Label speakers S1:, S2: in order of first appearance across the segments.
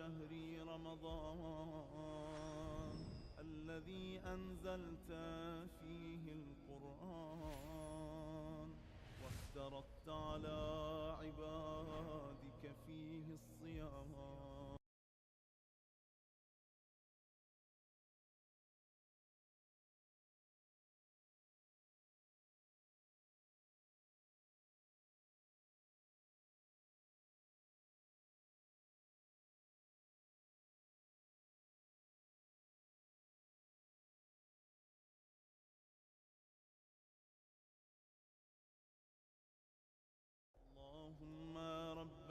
S1: شهر رمضان الذي أنزلت فيه القرآن وافترضت على عبادك فيه الصيام. اللهم رب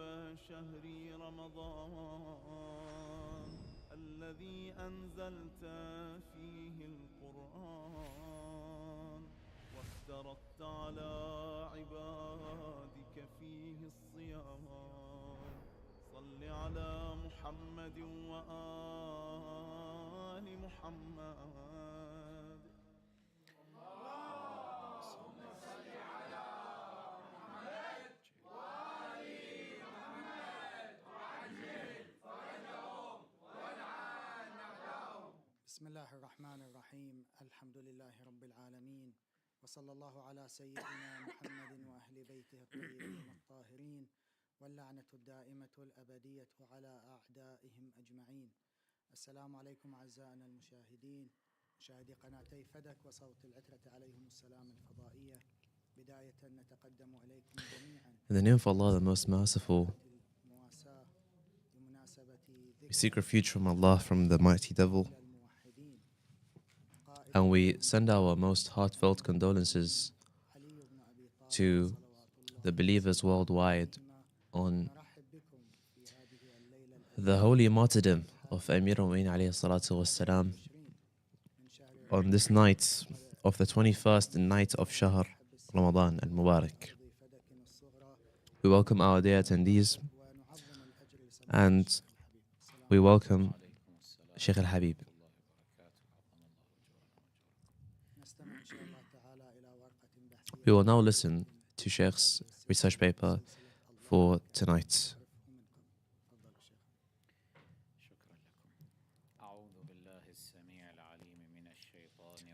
S1: شهر رمضان الذي أنزلت فيه القرآن وافترضت على عبادك فيه الصيام. صل على محمد وآل محمد.
S2: بسم الله الرحمن الرحيم. الحمد لله رب العالمين، وصلى الله على سيدنا محمد وأهل بيته الطيبين الطاهرين، واللعنة الدائمة الأبدية على أعدائهم أجمعين. السلام عليكم أعزائنا المشاهدين، مشاهدي قناتي فدك وصوت العترة عليهم السلام الفضائية. بداية نتقدم إليكم جميعا
S3: In the name of Allah, the most merciful, we seek refuge from Allah from the mighty devil, and we send our most heartfelt condolences to the believers worldwide on the holy martyrdom of Amir al-Mu'minin alayhi salatu wassalam on this night of the 21st night of Shahr Ramadan al-Mubarak. We welcome our dear attendees and we welcome Sheikh al-Habib. We will now listen to Sheikh's research paper for tonight.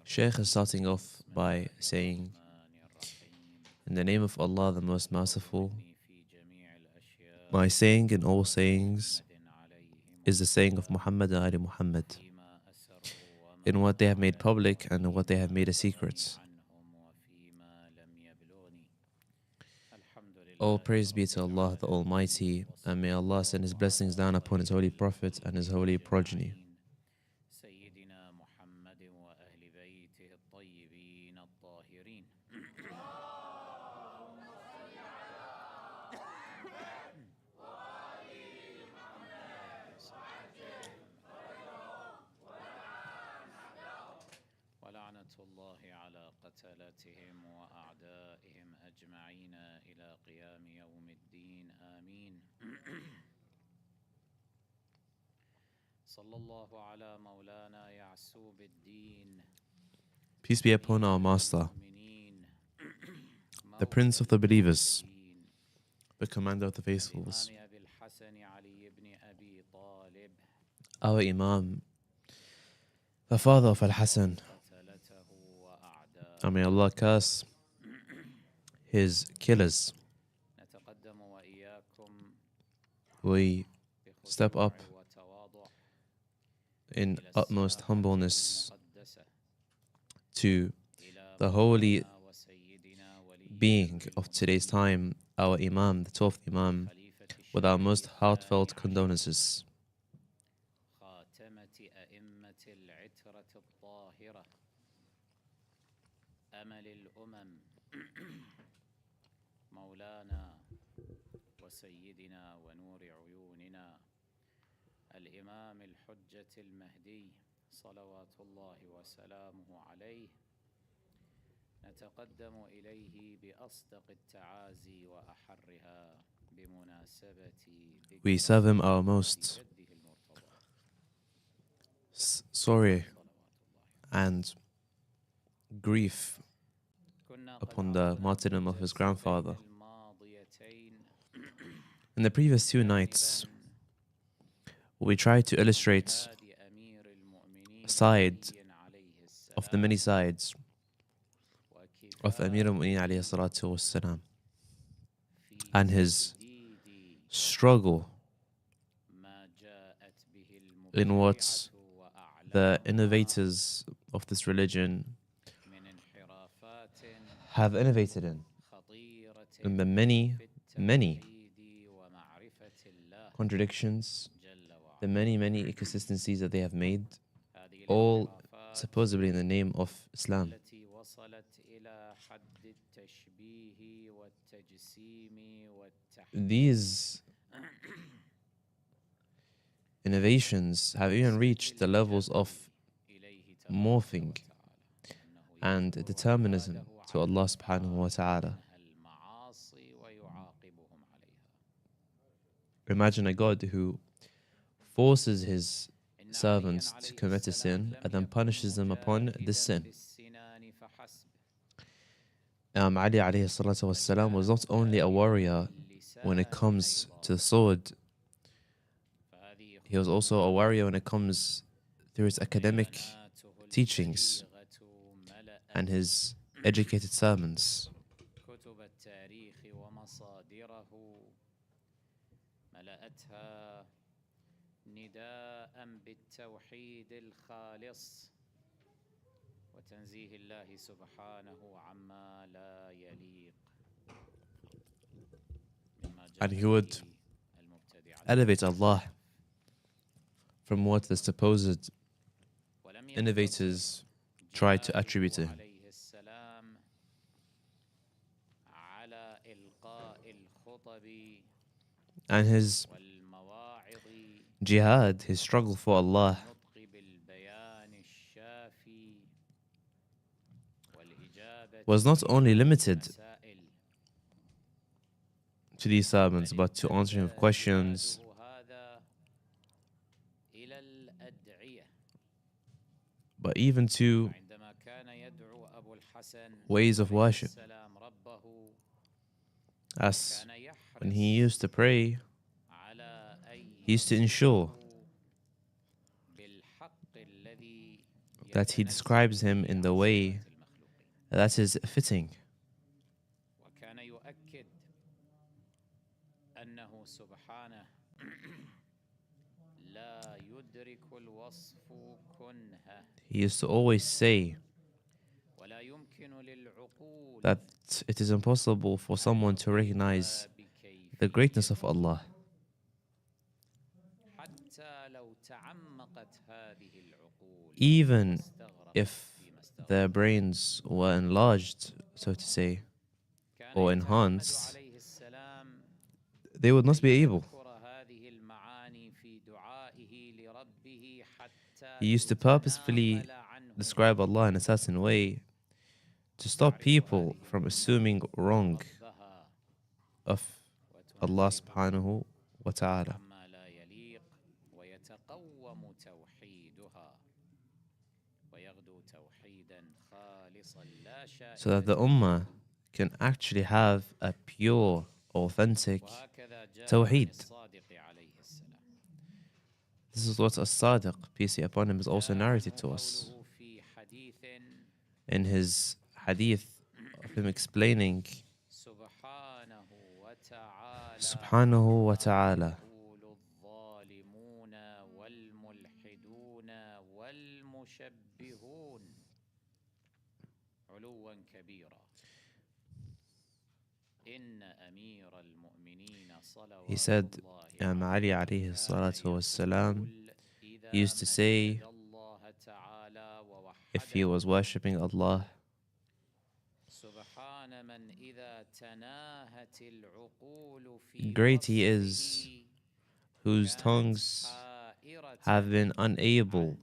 S3: Sheikh is starting off by saying, in the name of Allah, the most merciful, my saying in all sayings is the saying of Muhammad and Ali Muhammad, in what they have made public and in what they have made a secret. All praise be to Allah the Almighty, and may Allah send His blessings down upon His holy Prophet and His holy progeny.
S4: الله على قتلتهم وأعدائهم أجمعين إلى قيام يوم الدين آمين. صلى الله على مولانا يعسوب الدين.
S3: Peace be upon our Master, the Prince of the Believers, the Commander of the Faithfuls, our Imam, the father of Al-Hassan. And may Allah curse his killers. We step up in utmost humbleness to the holy being of today's time, our Imam, the 12th Imam, with our most heartfelt condolences.
S4: أمل الأمم مولانا وسيدنا ونور عيوننا الإمام الحجة المهدي صلوات الله وسلامه عليه، نتقدم إليه بأصدق التعازي وأحرها بمناسبة
S3: We serve him our most sorry and grief upon the martyrdom of his grandfather. In the previous 2 nights, we try to illustrate a side of the many sides of Amir al-Mu'minin alayhi salatu wassalam and his struggle in what the innovators of this religion have innovated in the many, many contradictions, the many, many inconsistencies that they have made, all supposedly in the name of Islam. These innovations have even reached the levels of morphing and determinism to Allah subhanahu wa ta'ala. Imagine a God who forces his servants to commit a sin and then punishes them upon this sin. Ali alayhi salatu wassalam was not only a warrior when it comes to the sword, he was also a warrior when it comes through his academic teachings and his educated sermons. And he would elevate Allah from what the supposed innovators tried to attribute to him. And his jihad, his struggle for Allah, was not only limited to these sermons, but to answering of questions, but even to ways of worship. As when he used to pray, he used to ensure that he describes him in the way that is fitting. He used to always say that it is impossible for someone to recognize the greatness of Allah even if their brains were enlarged, so to say, or enhanced. They would not be able. He used to purposefully describe Allah in a certain way to stop people from assuming wrong of Allah subhanahu wa ta'ala, so that the ummah can actually have a pure, authentic tawheed. This is what as-Sadiq, peace be upon him, has also narrated to us in his hadith of him explaining subhanahu wa ta'ala. He said, Ali alayhi salatu wassalam, he used to say, if he was worshipping Allah, great he is, whose tongues have been unable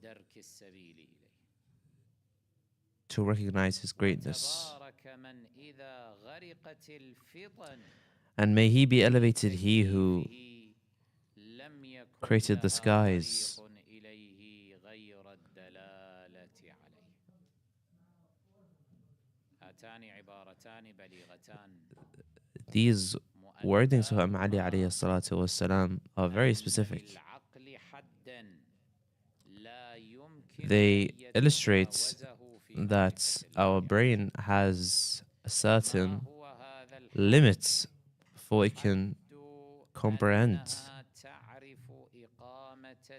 S3: to recognize his greatness. And may he be elevated, he who created the skies. These wordings of Ali alayhi salatu wasalam are very specific. they illustrate that our brain has a certain limit before it can comprehend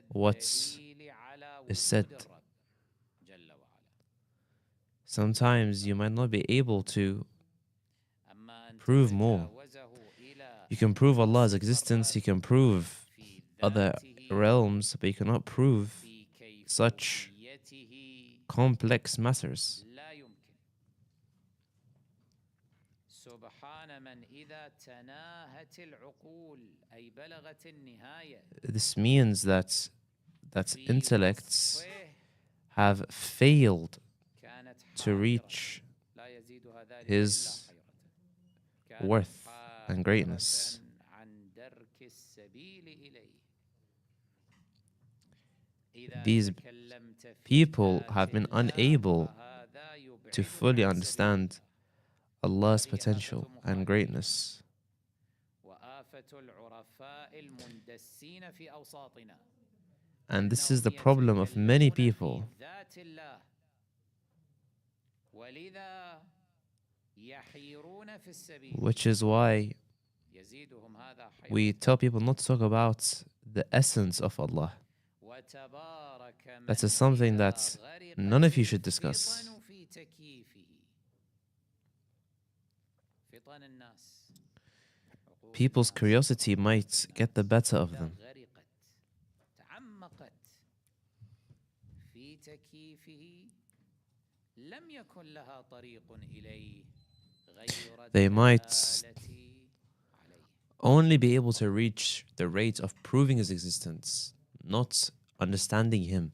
S3: what is said. Sometimes you might not be able to prove more. You can prove Allah's existence, you can prove other realms, but you cannot prove such complex matters. This means that intellects have failed to reach his worth and greatness. These people have been unable to fully understand Allah's potential and greatness. And this is the problem of many people. Which is why we tell people not to talk about the essence of Allah. That is something that none of you should discuss. People's curiosity might get the better of them. They might only be able to reach the rate of proving his existence, not understanding him.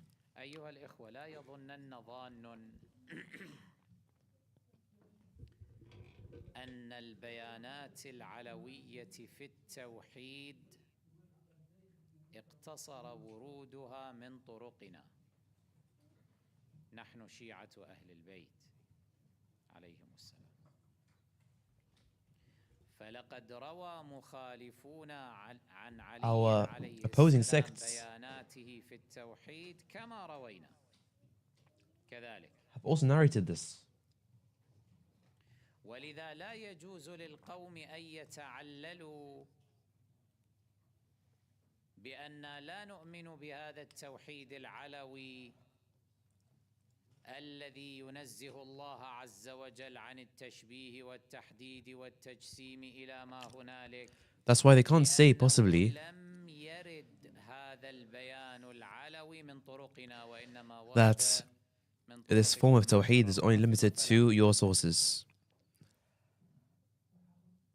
S4: أن البيانات العلوية في التوحيد اقتصر ورودها من طرقنا نحن شيعة أهل البيت عليهم السلام فلقد روى مخالفون عن علي عليه السلام بياناته في التوحيد كما روينا كذلك
S3: Have also narrated this.
S4: ولذا لا يجوز للقوم أن يتعللوا بأن لا نؤمن بهذا التوحيد العلوي الذي ينزه الله عز وجل عن التشبيه والتحديد والتجسيم إلى ما هنالك.
S3: That's why they can't say possibly
S4: لم يرد هذا البيان العلوي من طرقنا وإنما ورد
S3: that this form of tawheed is only limited to your sources.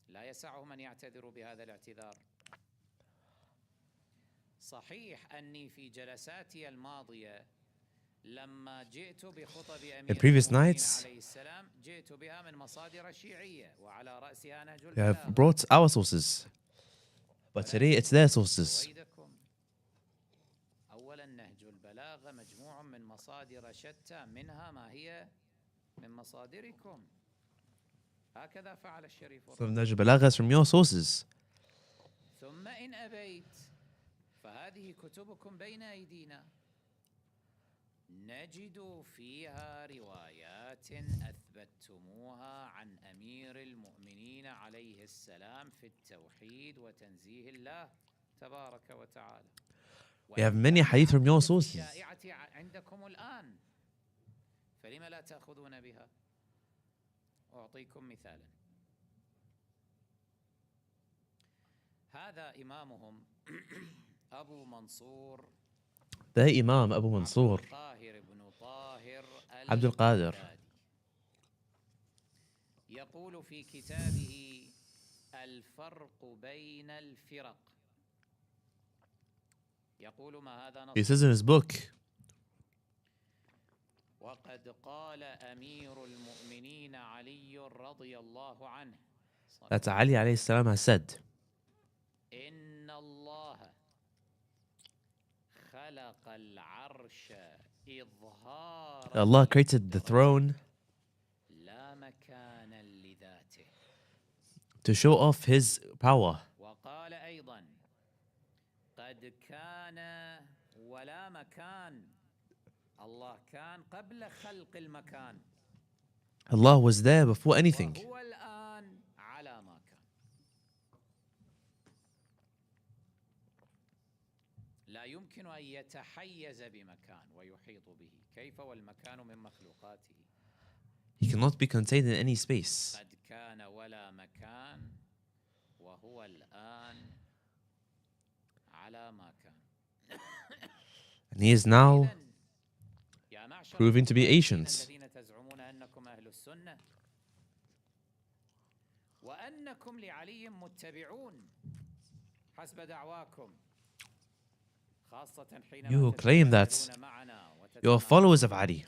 S4: لا يسعهم أن يعتذروا بهذا الاعتذار. صحيح أني في جلساتي الماضية لما جئت بخطب أمير المؤمنين عليه السلام جئت بها من مصادر شيعية وعلى رأسها نهج
S3: They
S4: البلاغة.
S3: have brought our sources, but today it's their sources.
S4: أولا نهج البلاغة مجموع من مصادر شتى منها ما هي من مصادركم. هكذا فعل الشريف.
S3: So Nahj al-Balagha is from your sources.
S4: ثم إن أبيت فهذه كتبكم بين أيدينا نجد فيها روايات أثبتتموها عن أمير المؤمنين عليه السلام في التوحيد وتنزيه الله تبارك وتعالى.
S3: We have many hadith from your sources.
S4: الشائعة عندكم الآن فلم لا تأخذون بها؟ أعطيكم مثالا. هذا إمامهم أبو منصور
S3: Their Imam Abu Mansur Abdul Qadir
S4: يقول في كتابه الفرق بين الفرق. يقول ما هذا
S3: he says in his book
S4: وقد قال أمير المؤمنين علي رضي الله عنه
S3: that Ali alayhi salam has said
S4: إن الله خلق العرش إظهارا
S3: Allah created the throne
S4: لا مكانا لذاته.
S3: to show off his power.
S4: وقال أيضا قد كان ولا مكان الله كان قبل خلق المكان
S3: Allah was there before anything.
S4: وهو الآن على ما كان. لا يمكن أن يتحيز بمكان ويحيط به، كيف والمكان من مخلوقاته.
S3: He cannot be contained in any space.
S4: قد كان ولا مكان وهو الآن على ما كان.
S3: And he is now
S4: إذن يا معشر
S3: proving to be
S4: المخالفين
S3: ancient.
S4: الذين تزعمون أنكم أهل السنة وأنكم لعلي متبعون حسب دعواكم، خاصة حينما
S3: You who claim that
S4: تتجادلون معنا
S3: you are followers of Ali.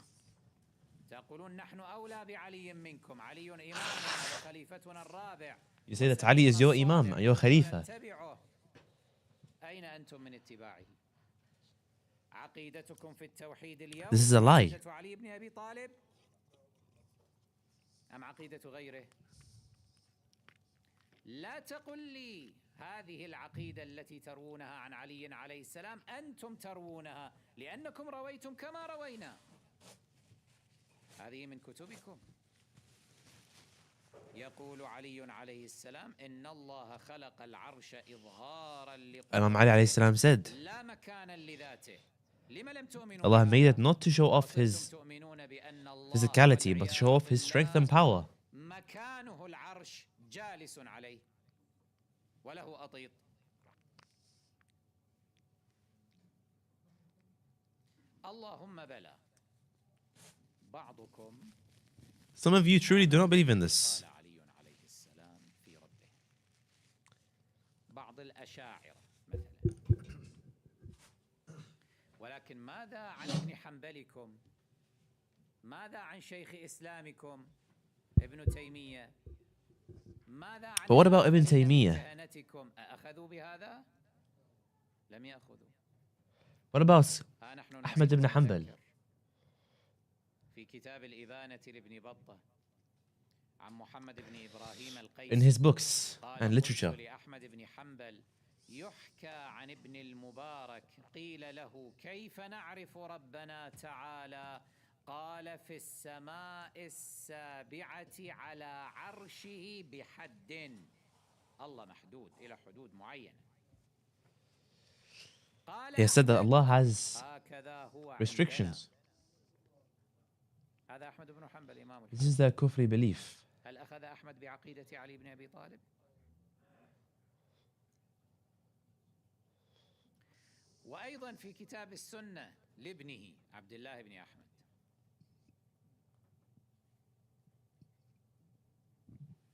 S4: تقولون نحن أولى بعلي منكم، علي إمامنا وخليفتنا الرابع.
S3: You say that Ali is your Imam and your Khalifa.
S4: نتبعه. أين أنتم من اتباعه؟ عقيدتكم في التوحيد اليوم
S3: This is a lie.
S4: عقيدة علي بن أبي طالب أم عقيدة غيره؟ لا تقل لي هذه العقيدة التي تروونها عن علي عليه السلام أنتم تروونها لأنكم رويتم كما روينا. هذه من كتبكم. يقول علي عليه السلام إن الله خلق العرش إظهارا
S3: Imam Ali alayhi salam said,
S4: لا مكانا لذاته. لما لم تؤمنوا
S3: Allah
S4: بهذا؟
S3: made it not to show off
S4: وكنتم
S3: his
S4: تؤمنون بأن الله
S3: physicality, but to show off his
S4: والعياذ
S3: strength and
S4: بالله
S3: power.
S4: مكانه العرش جالس عليه وله أطيط. اللهم بلى بعضكم
S3: Some of you truly do not believe in this.
S4: قال علي عليه السلام في ربه. بعض الأشاعرة مثلا. ولكن ماذا عن ابن حنبلكم؟ ماذا عن شيخ إسلامكم ابن تيمية؟ ماذا عن
S3: But what about Ibn
S4: أئمة
S3: Taymiyyah?
S4: كهنتكم؟ أخذوا بهذا؟ لم يأخذوا.
S3: What about
S4: نحن
S3: أحمد بن حنبل?
S4: نذكر في كتاب الإبانة لابن بطة عن محمد بن إبراهيم القيسي
S3: in his books
S4: قال
S3: and
S4: قلت
S3: literature?
S4: لأحمد بن حنبل يحكى عن ابن المبارك قيل له كيف نعرف ربنا تعالى؟ قال في السماء السابعة على عرشه بحد. الله محدود إلى حدود معينة. قال
S3: He has said that
S4: أحمد
S3: Allah has
S4: هكذا هو عندنا.
S3: restrictions.
S4: هذا أحمد بن حنبل إمام
S3: This is their kufri belief.
S4: هل أخذ أحمد بعقيدة علي بن أبي طالب؟ وأيضا في كتاب السنة لابنه عبد الله بن أحمد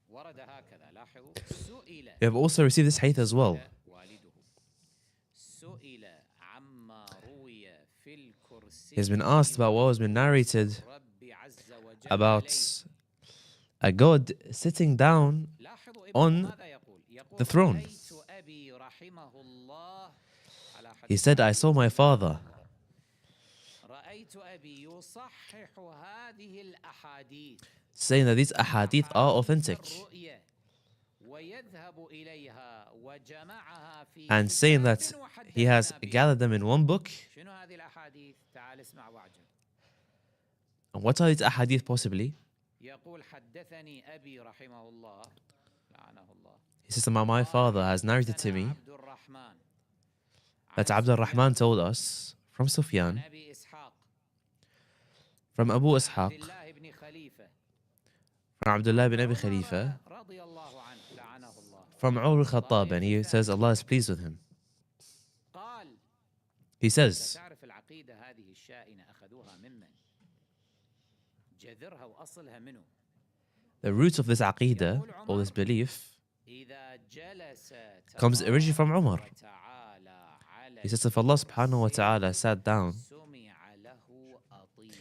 S4: ورد هكذا. لاحظوا سئل
S3: We have also received this hadith as well.
S4: والده سئل عما روي في الكرسي
S3: He has been asked about what has been narrated
S4: رب عز وجل
S3: about
S4: عليه.
S3: a God sitting down
S4: لاحظوا
S3: on
S4: ماذا يقول؟ يقول
S3: the throne.
S4: رأيت أبي رحمه الله على
S3: He
S4: حديث
S3: said, I saw my father.
S4: رأيت أبي يصحح هذه الأحاديث
S3: Saying that these ahadith are authentic.
S4: الرؤية ويذهب إليها وجمعها في
S3: And saying that
S4: كتاب
S3: he has
S4: وحدثنا بها.
S3: gathered them in one book.
S4: شنو هذه الأحاديث؟ تعال اسمع واعجب.
S3: And what are these ahadith possibly?
S4: يقول حدثني أبي رحمه الله لعنه الله.
S3: He says that my father has narrated to me
S4: عبد الرحمن
S3: that Abdul Rahman told us from Sufyan,
S4: أبي إسحاق
S3: from Abu
S4: عبد
S3: Ishaq,
S4: الله بن خليفة
S3: from Abdullah bin Abi Khalifa,
S4: رضي الله عنه لعنه الله.
S3: from Umar al-Khattab, and he says Allah is pleased with him.
S4: قال
S3: He says,
S4: تعرف العقيدة هذه الشائنة أخذوها ممن؟ جذرها وأصلها منه.
S3: the root of this aqidah, or this belief,
S4: إذا جلس
S3: comes originally from Umar.
S4: وتعالى على
S3: He says, if Allah subhanahu wa ta'ala sat down,
S4: سمع له أطيب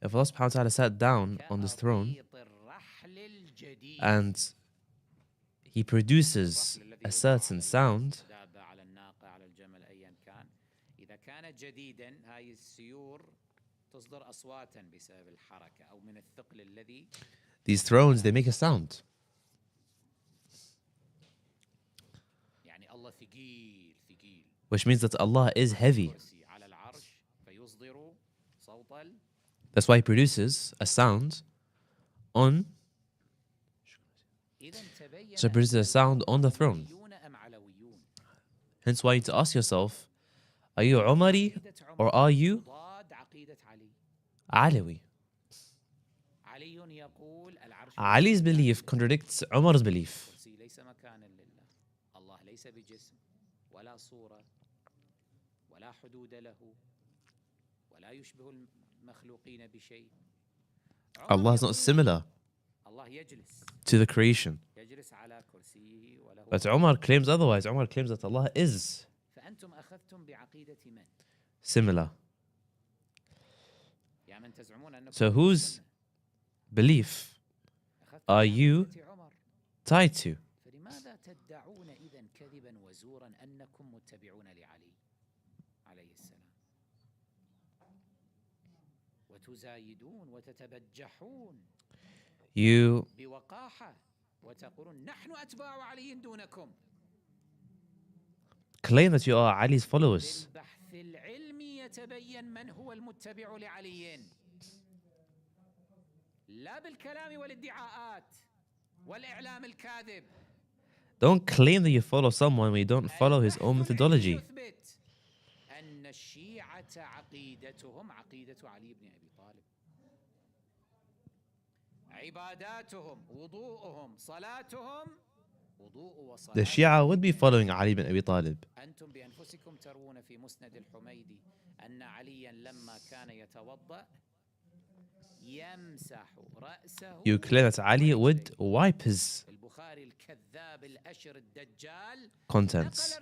S3: if Allah subhanahu wa ta'ala sat down on this throne
S4: كأطيط الرحل الجديد.
S3: and he produces a certain sound,
S4: دابة على الناقة على الجمل أيا كان. إذا كان جديدا هاي السيور تصدر أصواتا بسبب الحركة أو من الثقل الذي
S3: these thrones, they make a sound.
S4: يعني الله ثقيل ثقيل.
S3: Which means that Allah is heavy.
S4: كرسي على العرش فيصدر
S3: That's why he produces a sound on. So he produces a sound on the throne. Hence why you need to ask yourself, are you Umari or are you Alawi? Ali's belief contradicts Umar's belief. Allah is not similar to the creation. But Umar claims otherwise. Umar claims that Allah is similar. So whose belief are you tied to? You claim that you are Ali's followers. Don't claim that you follow someone when you don't follow his own methodology. The Shia would be following Ali ibn Abi Talib. You claim that Ali would wipe his contents.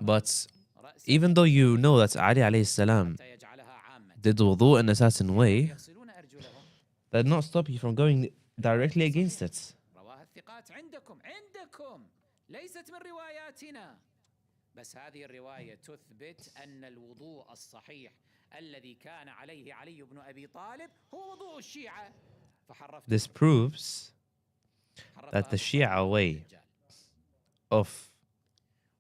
S3: But even though you know that Ali alayhi salam did wudu in a certain way, that did not stop you from going directly against it. بس هذه الرواية تثبت أن الوضوء الصحيح الذي كان عليه علي بن أبي طالب هو وضوء الشيعة. This proves that the Shia way of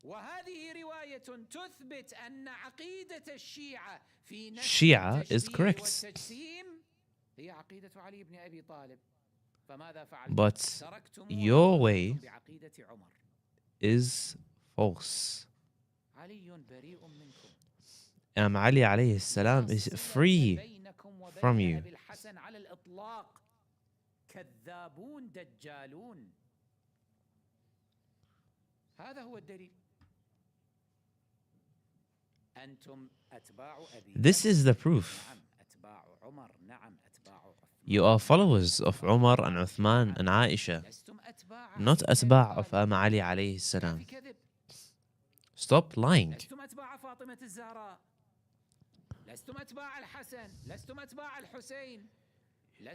S4: وهذه رواية تثبت أن عقيدة الشيعة في
S3: Shia is correct.
S4: هي عقيدة علي بن أبي طالب. فماذا فعلتم؟
S3: But your way is false. Ali alayhi salam is free from you. This is the proof. You are followers of Umar and Uthman and Aisha, not atba' of Imam Ali alayhi salam. Stop lying.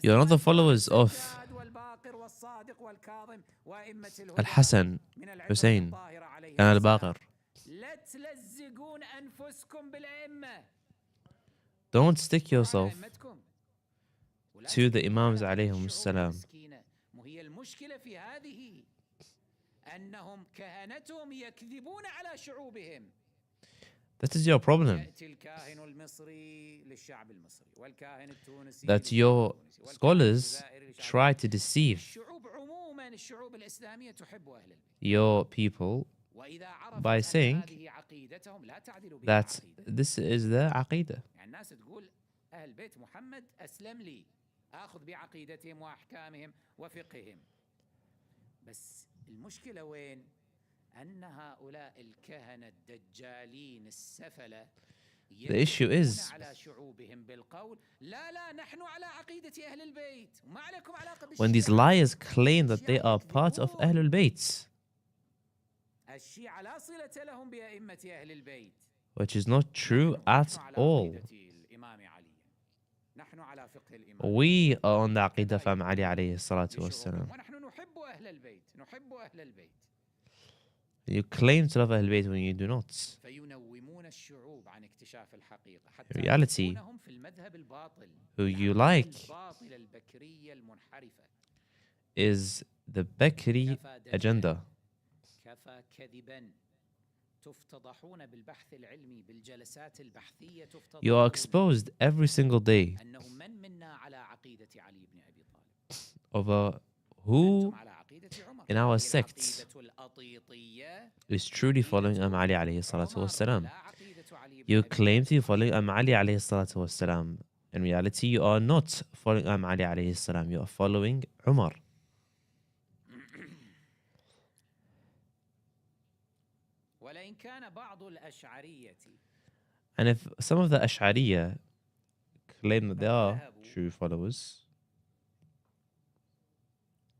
S3: You're not the followers of Al-Hassan, Hussein, and Al-Baqir. Don't stick yourself to the Imams alayhim salam. That is your problem. That your scholars try to deceive your people by saying that this is their aqidah. المشكلة وين؟ أن هؤلاء الكهنة الدجالين السفلة The issue is when these liars claim that they are part of Ahlul Bayt, which is not true at all. We are on the Aqidah of Imam Ali alayhi salatu wassalam. You claim to love Ahlul Bayt when you do not. In reality, who you like is the Bakri agenda.
S4: الصحافة كذبا تفتضحون بالبحث العلمي بالجلسات البحثية
S3: You are
S4: تفتضحون
S3: exposed every single day
S4: أنه من منا على عقيدة علي بن أبي طالب
S3: over who
S4: أنتم على عقيدة عمر
S3: in our
S4: هذه
S3: sects
S4: العقيدة الأطيطية
S3: is truly following Ali alayhi salatu
S4: عمر
S3: wassalam.
S4: لا عقيدة علي بن
S3: You
S4: أبي
S3: claim to be
S4: طالب.
S3: following Ali alayhi salatu wassalam. In reality, you are not following Ali alayhi salam. You are following Umar.
S4: ولئن كان بعض الأشعرية
S3: And if some of the Ash'ariyya claim that they are true followers,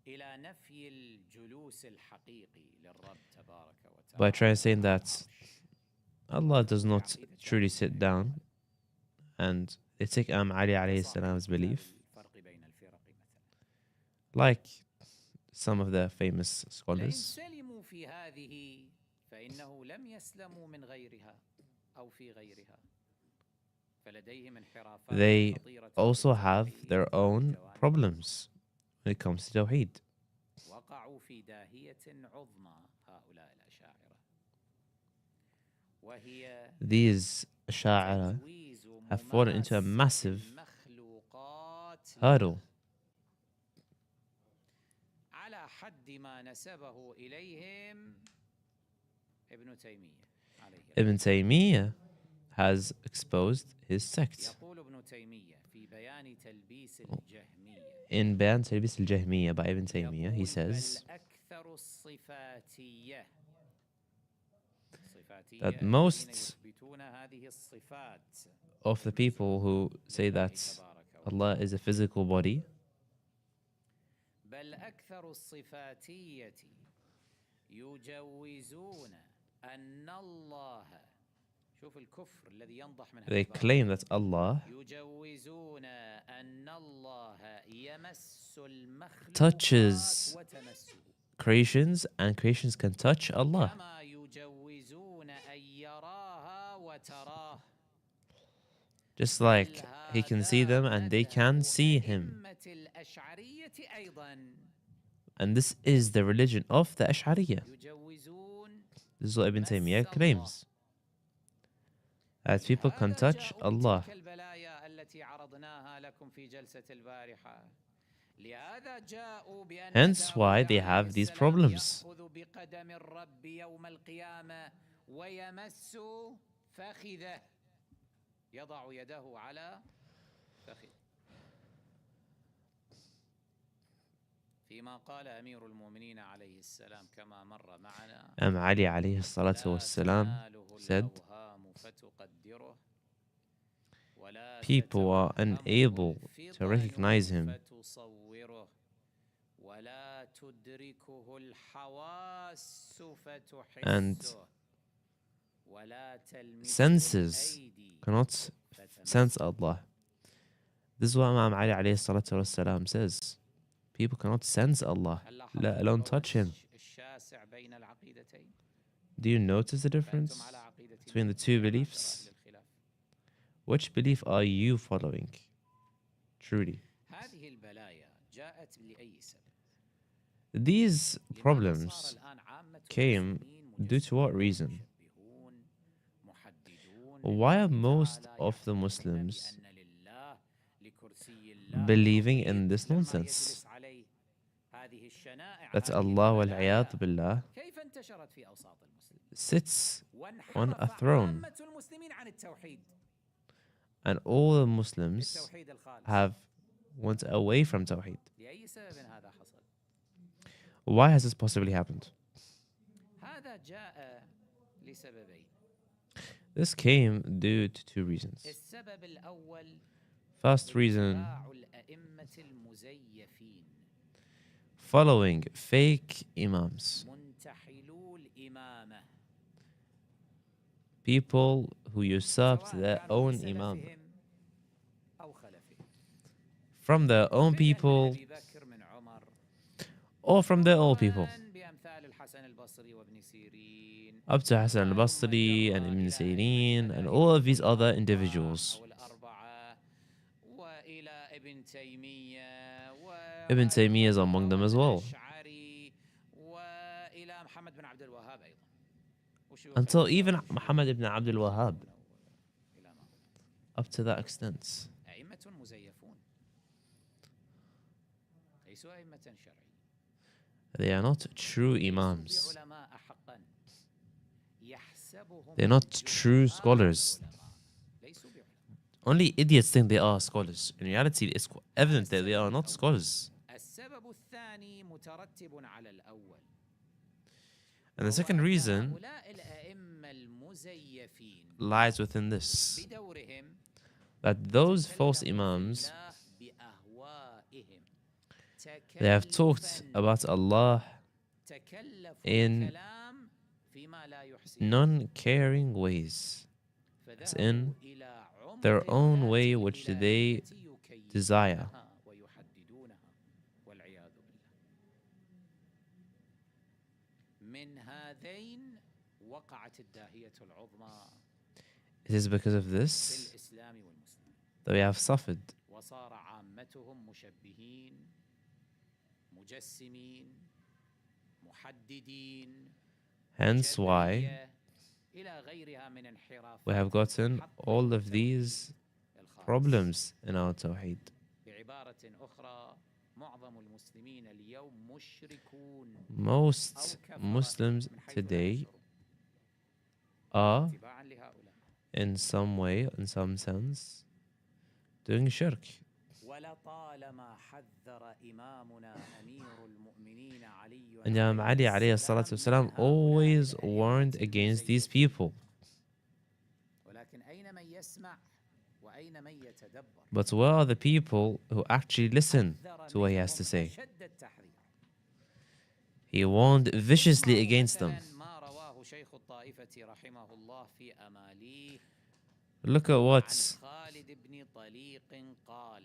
S4: إلى نفي الجلوس الحقيقي للرب تبارك وتعالى
S3: by trying to say
S4: على
S3: that
S4: العرش.
S3: Allah does not truly sit down, and they take Ali alayhi salam's belief,
S4: الفرق بين الفرق مثلا.
S3: like some of the famous
S4: لئن
S3: scholars.
S4: سلموا في هذه فإنه لم يسلموا من غيرها أو في غيرها. فلديهم انحرافات
S3: They
S4: خطيرة
S3: also
S4: في
S3: have
S4: التوحيد
S3: their own
S4: والجوانب.
S3: problems when it comes to Tawheed.
S4: وقعوا في داهية عظمى هؤلاء الأشاعرة وهي
S3: These Ash'ara
S4: تجويز
S3: have fallen into a
S4: ممارسة
S3: massive
S4: المخلوقات
S3: hurdle.
S4: على حد ما نسبه إليهم ابن تيمية عليه
S3: Ibn Taymiyyah has exposed his sect.
S4: يقول ابن تيمية في بيان تلبيس الجهمية
S3: In Bayan Talbis al-Jahmiyyah by Ibn Taymiyyah, he
S4: يقول
S3: says
S4: بل أكثر الصفاتية
S3: that
S4: الذين
S3: most
S4: يثبتون هذه الصفات
S3: of the people who say that
S4: تبارك
S3: Allah is a physical body,
S4: بل أكثر الصفاتية يجوزون أن الله شوف الكفر الذي ينضح من
S3: they
S4: هذا الباب.
S3: claim that Allah
S4: يجوزون أن الله يمس المخلوقات
S3: touches
S4: وتمسه
S3: creations and creations can touch Allah,
S4: كما يجوزون أن يراها وتراه
S3: just like he can see them and they can see him.
S4: أئمة الأشعرية أيضا
S3: And this is the religion of the Ash'ariyya.
S4: يجوزون
S3: This is what Ibn Taymiyyah claims, that people can
S4: هذا
S3: touch
S4: جاءوا
S3: Allah.
S4: بتلك البلايا التي عرضناها لكم في جلسة البارحة. لهذا جاءوا بأن
S3: Hence why
S4: داود
S3: they
S4: عليه
S3: have these
S4: السلام
S3: problems.
S4: يأخذ بقدم الرب يوم القيامة ويمس فخذه يضع يده على فخذه فيما قال أمير المؤمنين عليه السلام كما مر معنا
S3: Ali alayhi salatu
S4: لا
S3: wassalam
S4: تناله
S3: said,
S4: الأوهام فتقدره ولا
S3: people are
S4: تتوهمه
S3: unable to
S4: الفضل
S3: recognize him,
S4: فتصوره ولا تدركه الحواس
S3: and
S4: فتحسه ولا تلمسه
S3: senses
S4: الأيدي
S3: cannot
S4: فتمسه.
S3: sense Allah. This is what Imam Ali alayhi salatu wassalam says. People cannot sense Allah,
S4: هل لاحظتم
S3: let alone
S4: الفرق
S3: touch him.
S4: الشاسع بين العقيدتين؟
S3: Do you notice the
S4: فأنتم
S3: difference
S4: على عقيدة
S3: between the
S4: من؟
S3: two
S4: يا معشر
S3: beliefs?
S4: أهل الخلاف.
S3: Which belief are you following? Truly.
S4: هذه البلايا جاءت لأي سبب؟
S3: These
S4: لماذا
S3: problems
S4: صار الآن عامة
S3: came
S4: المسلمين
S3: due to what
S4: مجسمون،
S3: reason?
S4: مشبهون، محددون
S3: Why are
S4: لله
S3: most
S4: تعالى
S3: of the
S4: يعتقدون
S3: Muslims
S4: بأن لله لكرسي الله
S3: believing
S4: العظيم
S3: in this
S4: لما
S3: nonsense?
S4: يجلس عليه هذه الشنائع
S3: That
S4: هذه
S3: Allah
S4: البلايا
S3: wal billah
S4: كيف انتشرت في أوساط المسلمين
S3: sits on a
S4: وانحرف
S3: throne,
S4: عامة المسلمين عن التوحيد
S3: and all the Muslims
S4: التوحيد الخالص
S3: have went away from Tawheed.
S4: لأي سبب هذا حصل؟
S3: Why has this possibly happened?
S4: هذا جاء لسببين.
S3: This came due to two reasons.
S4: السبب الأول
S3: First reason,
S4: اتباع الأئمة المزيفين
S3: following fake imams,
S4: منتحلو الإمامة
S3: people who usurped
S4: سواء
S3: their
S4: كانوا
S3: own
S4: من
S3: imam
S4: سلفهم أو خلفهم
S3: from their own
S4: من
S3: people
S4: أبي بكر من عمر
S3: or from their own people,
S4: ومن بأمثال الحسن البصري وابن سيرين
S3: up to Hassan al-Basri and Ibn Sirin and all of these other individuals.
S4: أو الأربعة وإلى ابن تيمية
S3: Ibn Taymiyyah is among them as well.
S4: والأشعري وإلى محمد بن عبد الوهاب أيضا
S3: until even Muhammad ibn Abdul Wahhab, up to that extent.
S4: أئمة مزيفون ليسوا أئمة شرعيين.
S3: They are not true imams.
S4: بعلماء حقا يحسبهم
S3: They're not true scholars.
S4: ليسوا بعلماء.
S3: Only idiots think they are scholars. In reality, it's evident that they are not scholars.
S4: السبب الثاني مترتب على الأول.
S3: And the second reason
S4: هؤلاء الأئمة المزيفين
S3: lies within this,
S4: بدورهم
S3: that those false imams,
S4: بأهوائهم
S3: they have talked about Allah
S4: تكلفوا
S3: in
S4: الكلام فيما لا يحسن.
S3: non-caring ways. It's in
S4: فذهبوا إلى عمق
S3: their own
S4: الذات
S3: way which they
S4: الإلهية
S3: desire.
S4: يكيفونها ويحددونها والعياذ بالله. من هذين وقعت الداهية العظمى
S3: It is because of
S4: في
S3: this
S4: الإسلام والمسلمين.
S3: that we have suffered.
S4: وصار عامتهم مشبهين مجسمين محددين
S3: Hence why
S4: جدلية إلى غيرها من انحرافات
S3: we have gotten all of these
S4: الخاص.
S3: problems in our Tawheed.
S4: بعبارة أخرى معظم المسلمين اليوم مشركون
S3: Most
S4: أو كفرة
S3: Muslims
S4: من حيث لا
S3: today
S4: يشعرون.
S3: are,
S4: اتباعا لهؤلاء.
S3: in some way, in some sense, doing shirk.
S4: ولطالما حذر إمامنا أمير المؤمنين علي
S3: And Imam Ali alayhi salatu wasalam always warned against these people.
S4: ولكن أين من يسمع وأين من يتدبر.
S3: But where are the people who actually listen to what he has to say?
S4: شد التحذير.
S3: He warned viciously against them.
S4: ما رواه شيخ الطائفة رحمه الله في أماليه
S3: Look at
S4: عن
S3: what
S4: خالد بن طليق قال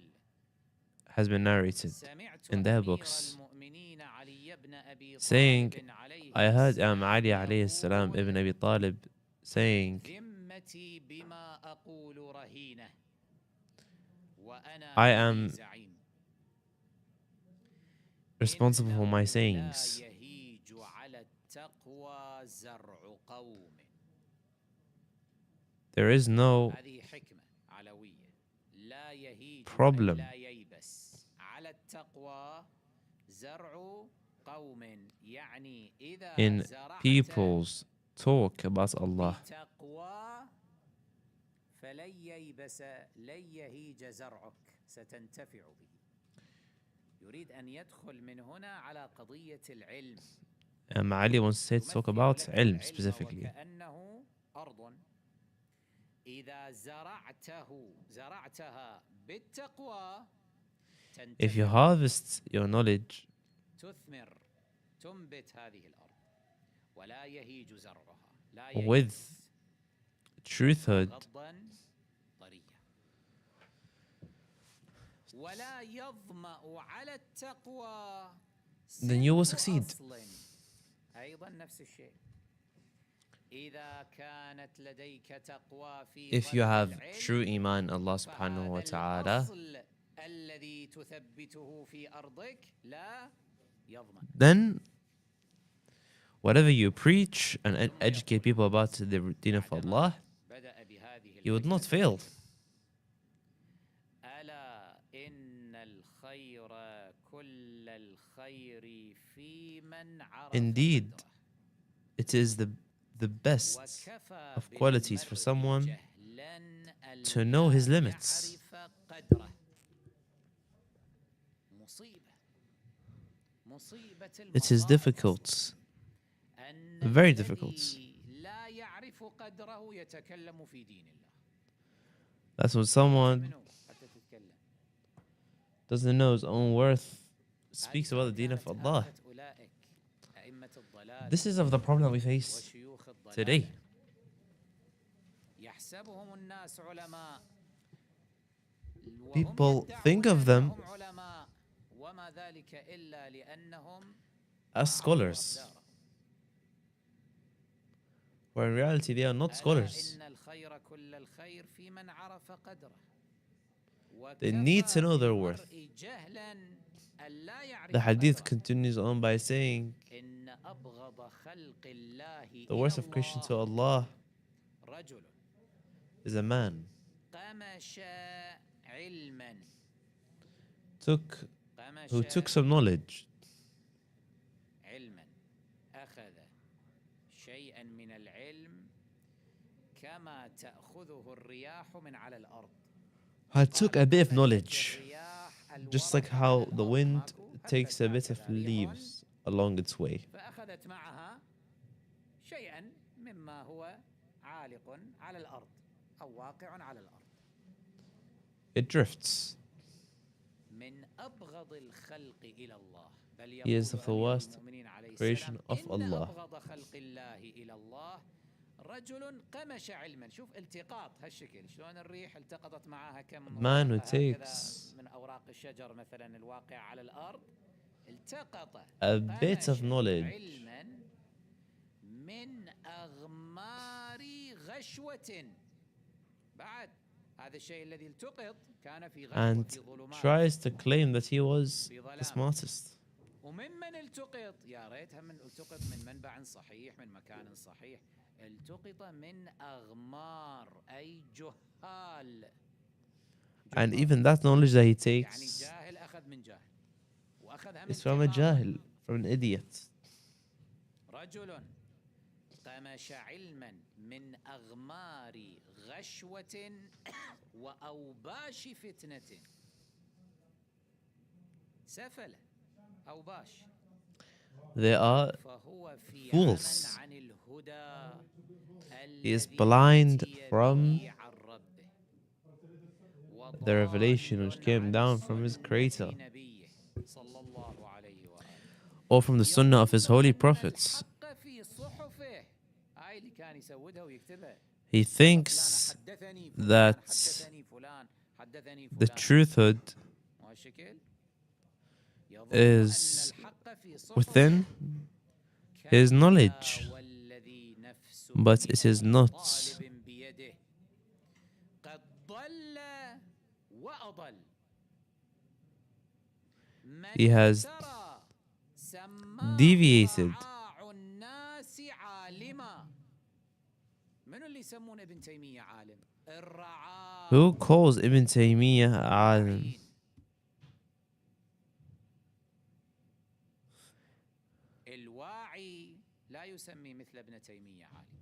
S3: has been narrated
S4: سمعت
S3: in their
S4: أمير
S3: books,
S4: المؤمنين علي بن أبي
S3: saying,
S4: طالب عليه
S3: I heard Imam
S4: السلام
S3: Ali alayhi salam ibn Abi Talib saying,
S4: ذمتي بما أقول رهينة وأنا
S3: I
S4: به
S3: am
S4: زعيم.
S3: responsible for my
S4: إنه لا
S3: sayings.
S4: يهيج على التقوى زرع قوم.
S3: There is no
S4: هذه حكمة علوية. لا يهيج
S3: problem
S4: لا ييبس على التقوى زرع قوم. يعني إذا
S3: in
S4: زرعت
S3: people's talk about Allah.
S4: بتقوى فلن ييبس لن يهيج زرعك ستنتفع به. يريد أن يدخل من هنا على قضية العلم.
S3: Imam Ali wants to talk about
S4: يمثل لك
S3: ilm
S4: العلم
S3: specifically.
S4: وكأنه أرض إذا زرعتها بالتقوى
S3: If you
S4: تنتفع
S3: harvest your knowledge
S4: تثمر تنبت هذه الأرض ولا يهيج زرعها لا
S3: with
S4: ييبس
S3: truthhood,
S4: غضا طريا ولا يظمأ على التقوى
S3: then you will
S4: سر
S3: succeed.
S4: أصل. أيضا نفس الشيء إذا كانت لديك تقوى في
S3: If you
S4: طلب
S3: have
S4: العلم
S3: true iman in Allah subhanahu wa
S4: فهذا
S3: ta'ala,
S4: الأصل الذي تثبته في أرضك لا يضمن.
S3: then whatever you preach and educate people about the deen of Allah,
S4: بدأ بهذه
S3: you would not
S4: الفكرة.
S3: fail.
S4: ألا إن الخير كل الخير في من عرف
S3: Indeed,
S4: قدره.
S3: it is the best
S4: وكفى
S3: of qualities for
S4: بالمرء
S3: someone
S4: جهلاً
S3: to know his
S4: ألا
S3: limits.
S4: يعرف قدره. مصيبة
S3: It is
S4: المصائب
S3: difficult,
S4: أن
S3: very
S4: الذي
S3: difficult.
S4: لا يعرف قدره يتكلم في دين الله.
S3: That's when someone
S4: منو حتى تتكلم.
S3: doesn't know his own worth speaks about the deen of Allah.
S4: كانت أولئك أئمة الضلال
S3: This is of the problem we face
S4: وشيوخ الضلال.
S3: today.
S4: يحسبهم الناس علماء وهم
S3: People
S4: يدعون
S3: think of them
S4: أنهم علماء وما ذلك إلا لأنهم
S3: as scholars, where in reality they are not
S4: ألا
S3: scholars.
S4: إن الخير كل الخير في من عرف قدره.
S3: They need to know their
S4: وكفى
S3: worth.
S4: بالمرء جهلاً ألا يعرف
S3: The hadith
S4: قدره.
S3: continues on by saying,
S4: إن أبغض خلق الله
S3: The worst of creation to Allah
S4: رجل
S3: is a man
S4: قمش علما
S3: who took some knowledge,
S4: علما أخذ شيئا من العلم كما تأخذه الرياح من على الأرض.
S3: who took a bit of knowledge, just like how the wind takes a bit of leaves along its way.
S4: فأخذت معها شيئا مما هو عالق على الأرض أو واقع على الأرض.
S3: It drifts.
S4: من أبغض الخلق إلى الله.
S3: He is of the worst creation of Allah.
S4: أبغض خلق الله إلى الله رجل قمش علما. شوف التقاط هالشكل شلون الريح التقطت معها كم
S3: Man who
S4: ورقة
S3: takes
S4: من أوراق الشجر مثلا الواقع على الأرض التقط
S3: a bit of knowledge
S4: علما من أغمار غشوة. بعد هذا الشيء الذي التقط كان في غشوة
S3: and
S4: في ظلمات.
S3: tries to claim that he was the smartest.
S4: وممن التقط يا ريتها من التقط من منبع صحيح من مكان صحيح. التقط من أغمار أي جهال.
S3: And even that knowledge that he
S4: يعني
S3: takes
S4: جاهل أخذ من جاهل وأخذها من
S3: is from a
S4: كمال.
S3: jahil, from an idiot.
S4: رجل قمش علما من أغمار غشوة وأوباش فتنة. سفل أوباش.
S3: They are
S4: فهو في
S3: fools.
S4: عمى عن الهدى
S3: He is
S4: الذي
S3: blind
S4: أوتي
S3: from
S4: به عن ربه.
S3: the revelation which came
S4: وضال
S3: down
S4: عن
S3: from his
S4: سنة
S3: creator
S4: نبيه صلى الله عليه وآله.
S3: or from the sunnah of his holy prophets.
S4: الحق في صحفه. هاي اللي كان يسودها ويكتبها.
S3: He thinks
S4: حدثني
S3: that
S4: حدثني فلان حدثني
S3: the
S4: فلان.
S3: truthhood
S4: وهالشكل يظن
S3: is
S4: أن الحق في صحفه.
S3: within his knowledge,
S4: والذي نفس
S3: but it is not.
S4: طالب بيده قد ضل وأضل.
S3: He has
S4: ترى سماه
S3: deviated.
S4: رعاع الناس عالما. من اللي يسمون ابن تيمية عالم؟ الرعاع.
S3: Who calls Ibn Taymiyyah alim?
S4: الواعي لا يسمي مثل ابن تيمية عالما.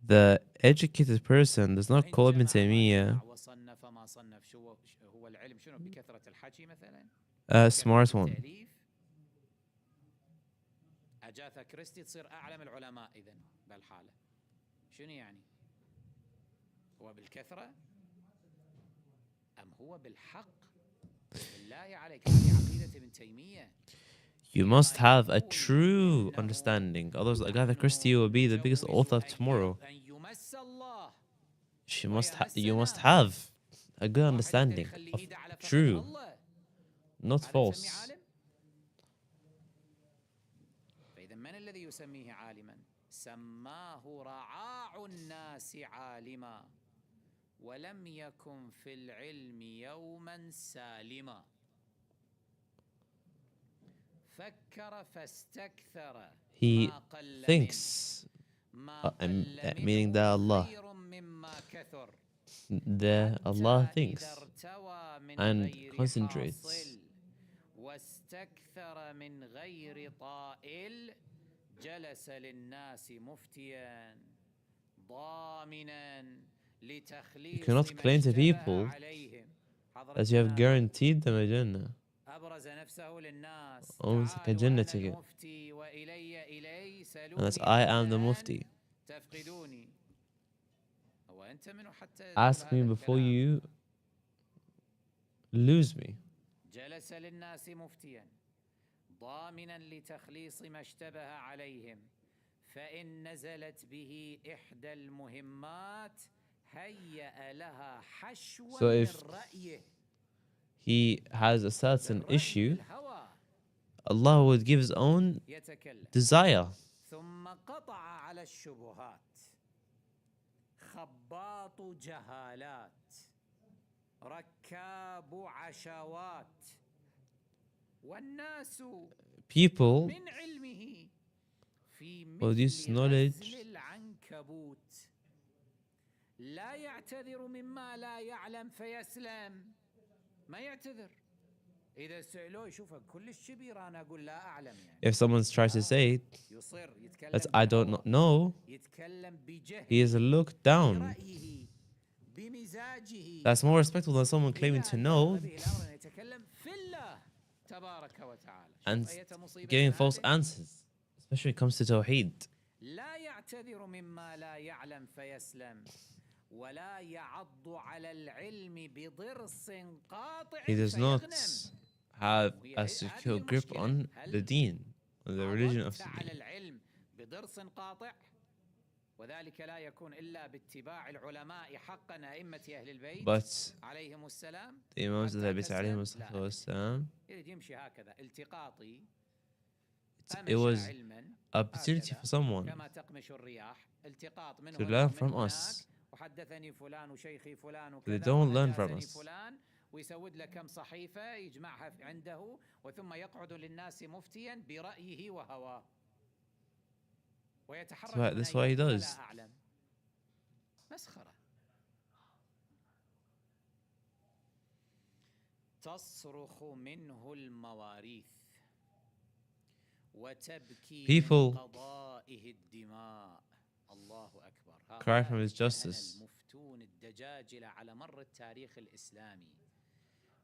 S3: The educated person does not
S4: وإن
S3: call Ibn
S4: جمع ما
S3: Taymiyyah
S4: جمع وصنف ما صنف. شو هو العلم شنو؟ بكثرة الحكي مثلا.
S3: a smart one.
S4: التأليف. أجاثا كريستي تصير أعلم العلماء إذن بالحالة. شنو يعني؟ هو بالكثرة أم هو بالحق؟ بالله عليك هذه عقيدة ابن تيمية.
S3: You must have a true understanding. Otherwise, Agatha Christie will be the biggest author of tomorrow.
S4: أن يمس الله.
S3: You must have a good understanding of true, not
S4: هذا
S3: false.
S4: نسميه عالم؟ فإذا من الذي يسميه عالما؟ سماه رعاع الناس عالما ولم يكن في العلم يوما سالما. فكر فاستكثر.
S3: He
S4: ما قل
S3: thinks,
S4: ما قل
S3: meaning that Allah,
S4: خير مما كثر.
S3: Allah thinks
S4: إذا ارتوى من
S3: and
S4: غير
S3: concentrates.
S4: حاصل واستكثر من غير طائل جلس للناس مفتيا ضامنا لتخليص
S3: You cannot claim to people
S4: عليهم.
S3: that you have guaranteed them a Jannah.
S4: أبرز نفسه للناس.
S3: Owns a
S4: تعالوا
S3: Jannah
S4: أنا
S3: ticket.
S4: المفتي وإلي سلوني.
S3: And that's I am the Mufti.
S4: تفقدوني. هو أنت منو حتى
S3: Ask
S4: تقول
S3: me
S4: هذا
S3: before
S4: الكلام؟
S3: you lose me.
S4: جلس للناس مفتيا ضامنا لتخليص ما اشتبه عليهم فإن نزلت به إحدى المهمات هيأ لها حشوا
S3: So if
S4: من رأيه.
S3: he has a certain
S4: بالرأي
S3: issue,
S4: بالهوى
S3: Allah would give his own
S4: يتكلم.
S3: desire.
S4: ثم قطع على الشبهات. خباط جهالات ركاب عشوات والناس
S3: People
S4: من علم في
S3: produce
S4: مثل
S3: knowledge.
S4: غزل العنكبوت لا يعتذر مما لا يعلم فيسلم. ما يعتذر. إذا سألوه يشوفه كلش كبير أنا أقول لا أعلم يعني.
S3: If someone tries to say it,
S4: يصر يتكلم
S3: that I don't
S4: بهوى.
S3: know,
S4: يتكلم بجهله.
S3: he is looked down.
S4: برأيه بمزاجه.
S3: That's more respectful than someone claiming to know
S4: يتكلم في الله تبارك وتعالى.
S3: and
S4: شوف أية مصيبة
S3: giving false
S4: هذه.
S3: answers, especially when it comes to Tawheed.
S4: لا يعتذر مما لا يعلم فيسلم ولا يعض على العلم بضرس قاطع
S3: He does not
S4: فيغنم.
S3: have a secure grip on the deen, on the religion of
S4: عضدت على
S3: the
S4: العلم بضرس قاطع، وذلك لا يكون إلا باتباع العلماء حقا أئمة أهل البيت
S3: But
S4: عليهم السلام.
S3: the Imams of the Habib عليهم
S4: لا.
S3: الصلاة والسلام,
S4: يريد يمشي هكذا التقاطي.
S3: it was opportunity for someone
S4: كما تقمش الرياح. التقاط من
S3: to
S4: هنا
S3: learn from
S4: ومن
S3: us.
S4: هناك. وحدثني فلان وشيخي فلان
S3: They
S4: وكذا
S3: don't learn from
S4: وحدثني
S3: us.
S4: فلان، ويسود له كم صحيفة يجمعها عنده، وثم يقعد للناس مفتيا برأيه وهواه ويتحرك
S3: That's what he does.
S4: لا أعلم. مسخرة. تصرخ منه المواريث وتبكي
S3: People
S4: من قضائه الدماء. الله أكبر.
S3: cry from his justice.
S4: المفتون الدجاجلة على مر التاريخ الإسلامي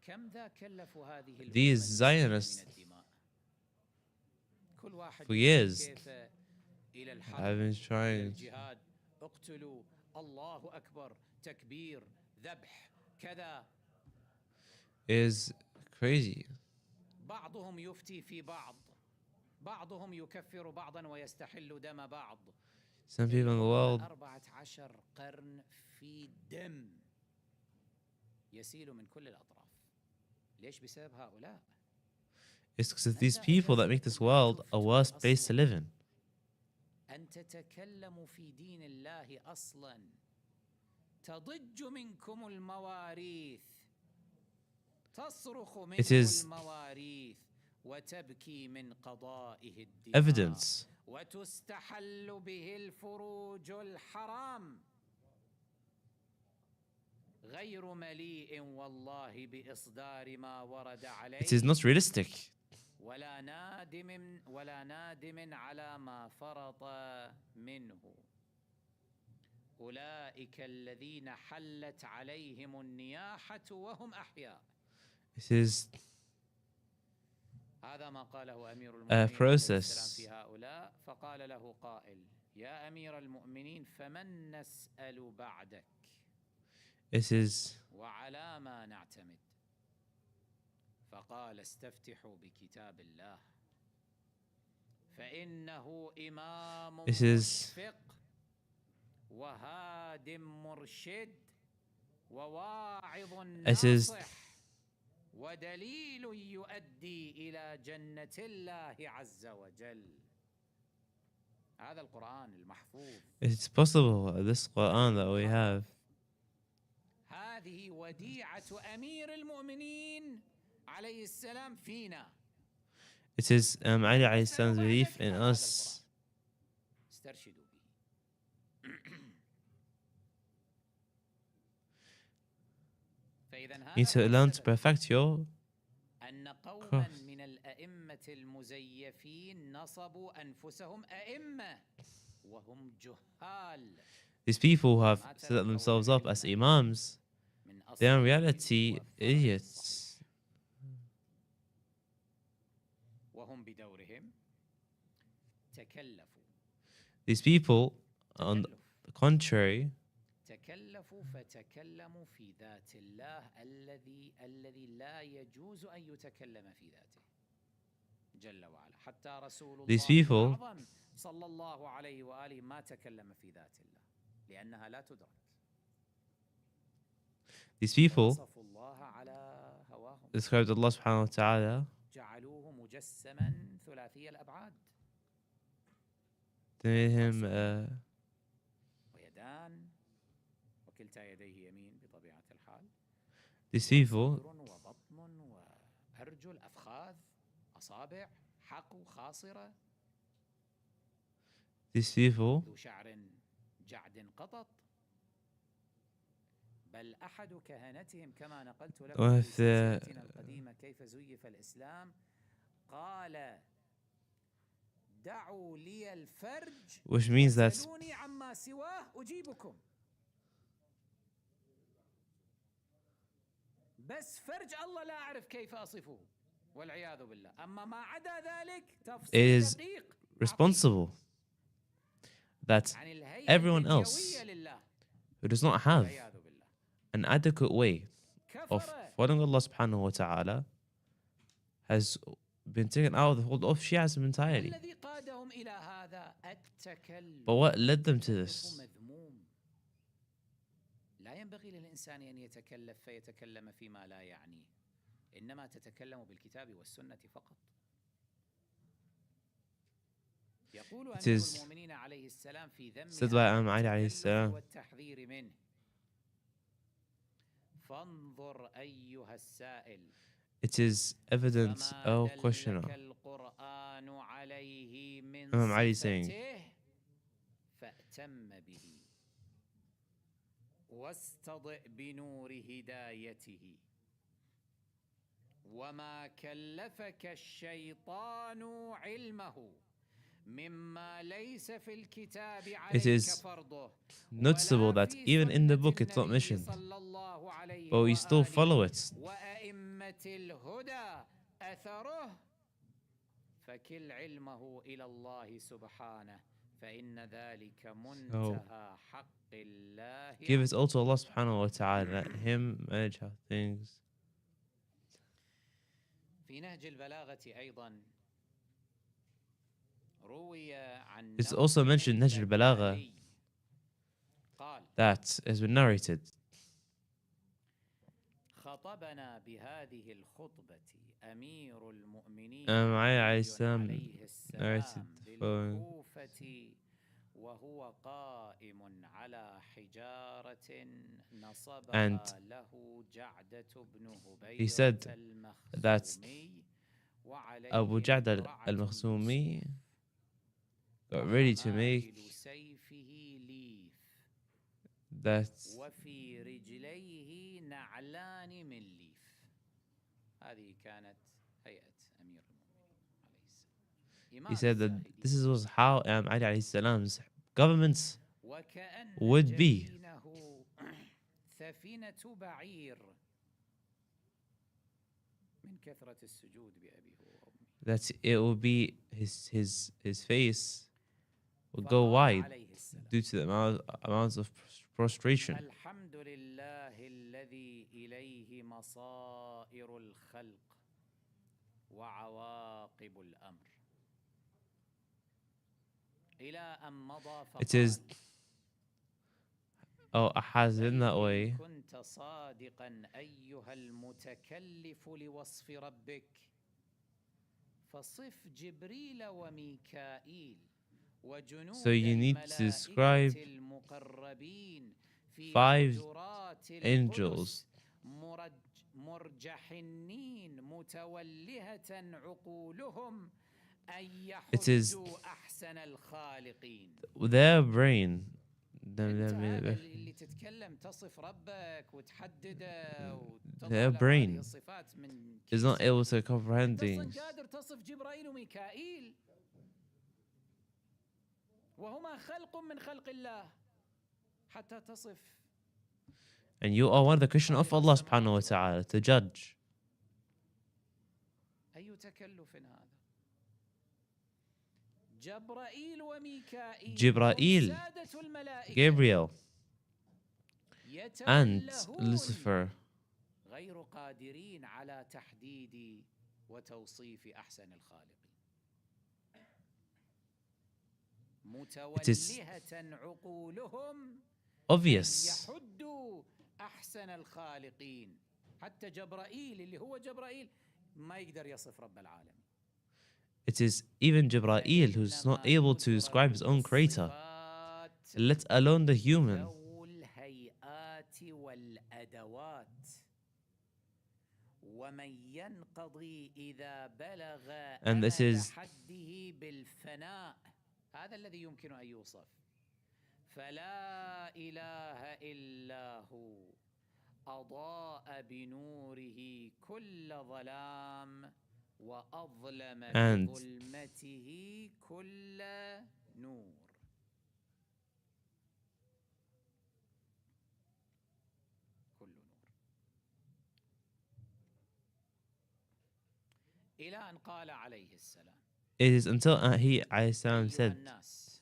S4: كم ذا كلفوا هذه
S3: These
S4: الأمة
S3: Zionists
S4: من الدماء. كل واحد
S3: for years
S4: كيف إلى
S3: have
S4: الحرب
S3: been
S4: إلى
S3: trying.
S4: الجهاد، اقتلوا، الله أكبر، تكبير، ذبح، كذا.
S3: Is crazy.
S4: بعضهم يفتي في بعض، بعضهم يكفر بعضا ويستحل دم بعض.
S3: Some people in the world,
S4: 14 قرن في دم يسيل من كل الأطراف. ليش؟ بسبب هؤلاء.
S3: it's because of these people that make this world a worse place to live in.
S4: أن تتكلموا في دين الله أصلا تضج منكم المواريث، تصرخ منه المواريث وتبكي من قضائه الدماء.
S3: Evidence.
S4: وتستحل به الفروج الحرام غير مليء والله بإصدار ما ورد عليه.
S3: It is not realistic.
S4: ولا نادم على ما فرط منه. أولئك الذين حلت عليهم النياحة وهم أحياء.
S3: It is
S4: هذا ما قاله أمير المؤمنين
S3: process.
S4: في هؤلاء. فقال له قائل: يا أمير المؤمنين فمن نسأل بعدك؟
S3: It is
S4: وعلى ما نعتمد؟ فقال: استفتحوا بكتاب الله فإنه إمام مشفق وهاد مرشد وواعظ ناصح ودليل يؤدي إلى جنة الله عز وجل. هذا القرآن المحفوظ.
S3: It's possible, this Quran that we have.
S4: هذه وديعة أمير المؤمنين عليه السلام فينا.
S3: It is Ali alayhi salam's belief in us.
S4: استرشدوا به.
S3: You need to learn to perfect your
S4: أن قوما
S3: craft.
S4: من الأئمة المزيفين نصبوا أنفسهم أئمة وهم جهال.
S3: These people who have set themselves up as imams, they are in reality idiots.
S4: وهم بدورهم تكلفوا.
S3: These people, on the contrary,
S4: تكلفوا فتكلموا في ذات الله الذي لا يجوز أن يتكلم في ذاته جل وعلا. حتى رسول
S3: these
S4: الله
S3: people,
S4: الأعظم صلى الله عليه وآله ما تكلم في ذات الله لأنها لا تدرك.
S3: these people
S4: وصفوا الله على هواهم.
S3: described Allah subhanahu wa ta'ala.
S4: جعلوه مجسما ثلاثي الأبعاد.
S3: They made him
S4: ويدان وكلتا يديه يمين بطبيعة الحال.
S3: these people,
S4: وبطن وأرجل أفخاذ أصابع حقو خاصرة.
S3: these people
S4: ذو شعر جعد قطط بل أحد كهنتهم كما نقلت لكم في
S3: with
S4: سلسلتنا القديمة كيف زيف الإسلام قال دعوا لي الفرج
S3: which means that
S4: وسلوني عما سواه أجيبكم. بس فرج الله لا أعرف كيف أصفه والعياذ بالله. أما ما عدا ذلك
S3: it
S4: تفصيل
S3: is
S4: دقيق
S3: responsible that
S4: عن الهيئة
S3: everyone else
S4: الفديوية لله
S3: who does not have
S4: والعياذ بالله.
S3: an adequate way of
S4: كفر
S3: following Allah subhanahu wa ta'ala has been taken out of the hold of Shiism entirely.
S4: الذي قادهم إلى هذا التكلف
S3: But what led them to this?
S4: مذموم. لا ينبغي للإنسان أن يتكلف فيتكلم فيما لا يعنيه، إنما تتكلم بالكتاب والسنة فقط. يقول أمير المؤمنين عليه السلام في ذم
S3: said by Imam Ali عليه السلام,
S4: والتحذير منه فانظر أيها السائل
S3: it is evident, oh questioner,
S4: القرآن عليه من
S3: Imam Ali saying,
S4: صفته فأتم به واستضئ بنور هدايته وما كلفك الشيطان علمه مما ليس في الكتاب عليك فرضه.
S3: noticeable that even in the book it's not mentioned, but we still follow it.
S4: وأئمة الهدى أثره فكل علمه إلى الله سبحانه فإن ذلك منتهى حق الله.
S3: Give it all to Allah subhanahu wa ta'ala, let Him manage our things.
S4: في نهج البلاغة أيضا روي عن
S3: It's also mentioned in Nahj al-Balagha that has been narrated.
S4: خطبنا بهذه الخطبة أمير المؤمنين
S3: عليه السلام narrated the following.
S4: بالكوفة وهو قائم على حجارة نصبها له جعدة بن
S3: He said
S4: هبيرة
S3: that
S4: المخزومي
S3: Abu Ja'd al-Makhzumi got ready to make
S4: سيفه ليف
S3: that
S4: وفي رجليه نعلان من ليف. هذه كانت هيئة أمير المؤمنين عليه السلام.
S3: he said that this was how Ali alayhi salam's governments would be.
S4: ثفينة بعير من كثرة السجود بأبيه وأمه.
S3: That it will be his face will go wide due to the amounts of prostration.
S4: الحمد لله الذي إليه مصائر الخلق وعواقب الأمر إلى أن مضى فقال
S3: It is has been that way.
S4: كنت صادقا أيها المتكلف لوصف ربك فصف جبريل وميكائيل وجنود
S3: So you need to describe
S4: المقربين في
S3: 5
S4: حجرات
S3: angels
S4: مرجحنين متولهة عقولهم أن
S3: It is
S4: يحدوا أحسن الخالقين.
S3: their brain.
S4: اللي تتكلم تصف ربك وتحدده
S3: Their brain
S4: الصفات من
S3: is not able to comprehend
S4: أنت
S3: things.
S4: قادر تصف جبرائيل وميكائيل وهما خلق من خلق الله حتى تصف.
S3: And you are one of the creation of Allah subhanahu wa ta'ala to judge.
S4: أي تكلف هذا؟ جبرائيل وميكائيل
S3: Jibra'il,
S4: سادة الملائكة
S3: Gabriel, and
S4: يتولهون
S3: Lucifer
S4: غير قادرين على تحديد وتوصيف أحسن الخالقين. متولهة عقولهم
S3: obvious
S4: يحدوا أحسن الخالقين. حتى جبرائيل اللي هو جبرائيل ما يقدر يصف رب العالمين.
S3: It is even Jibra'il who's not able to describe his own creator, let alone the human.
S4: ذو الهيئات والأدوات ومن ينقضي إذا بلغ
S3: And this
S4: أمد
S3: is
S4: حده بالفناء هذا الذي يمكن أن يوصف. فلا إله إلا هو أضاء بنوره كل ظلام وأظلم
S3: And
S4: بظلمته كل نور. كل نور. إلى أن قال عليه السلام
S3: it is until he said,
S4: أيها الناس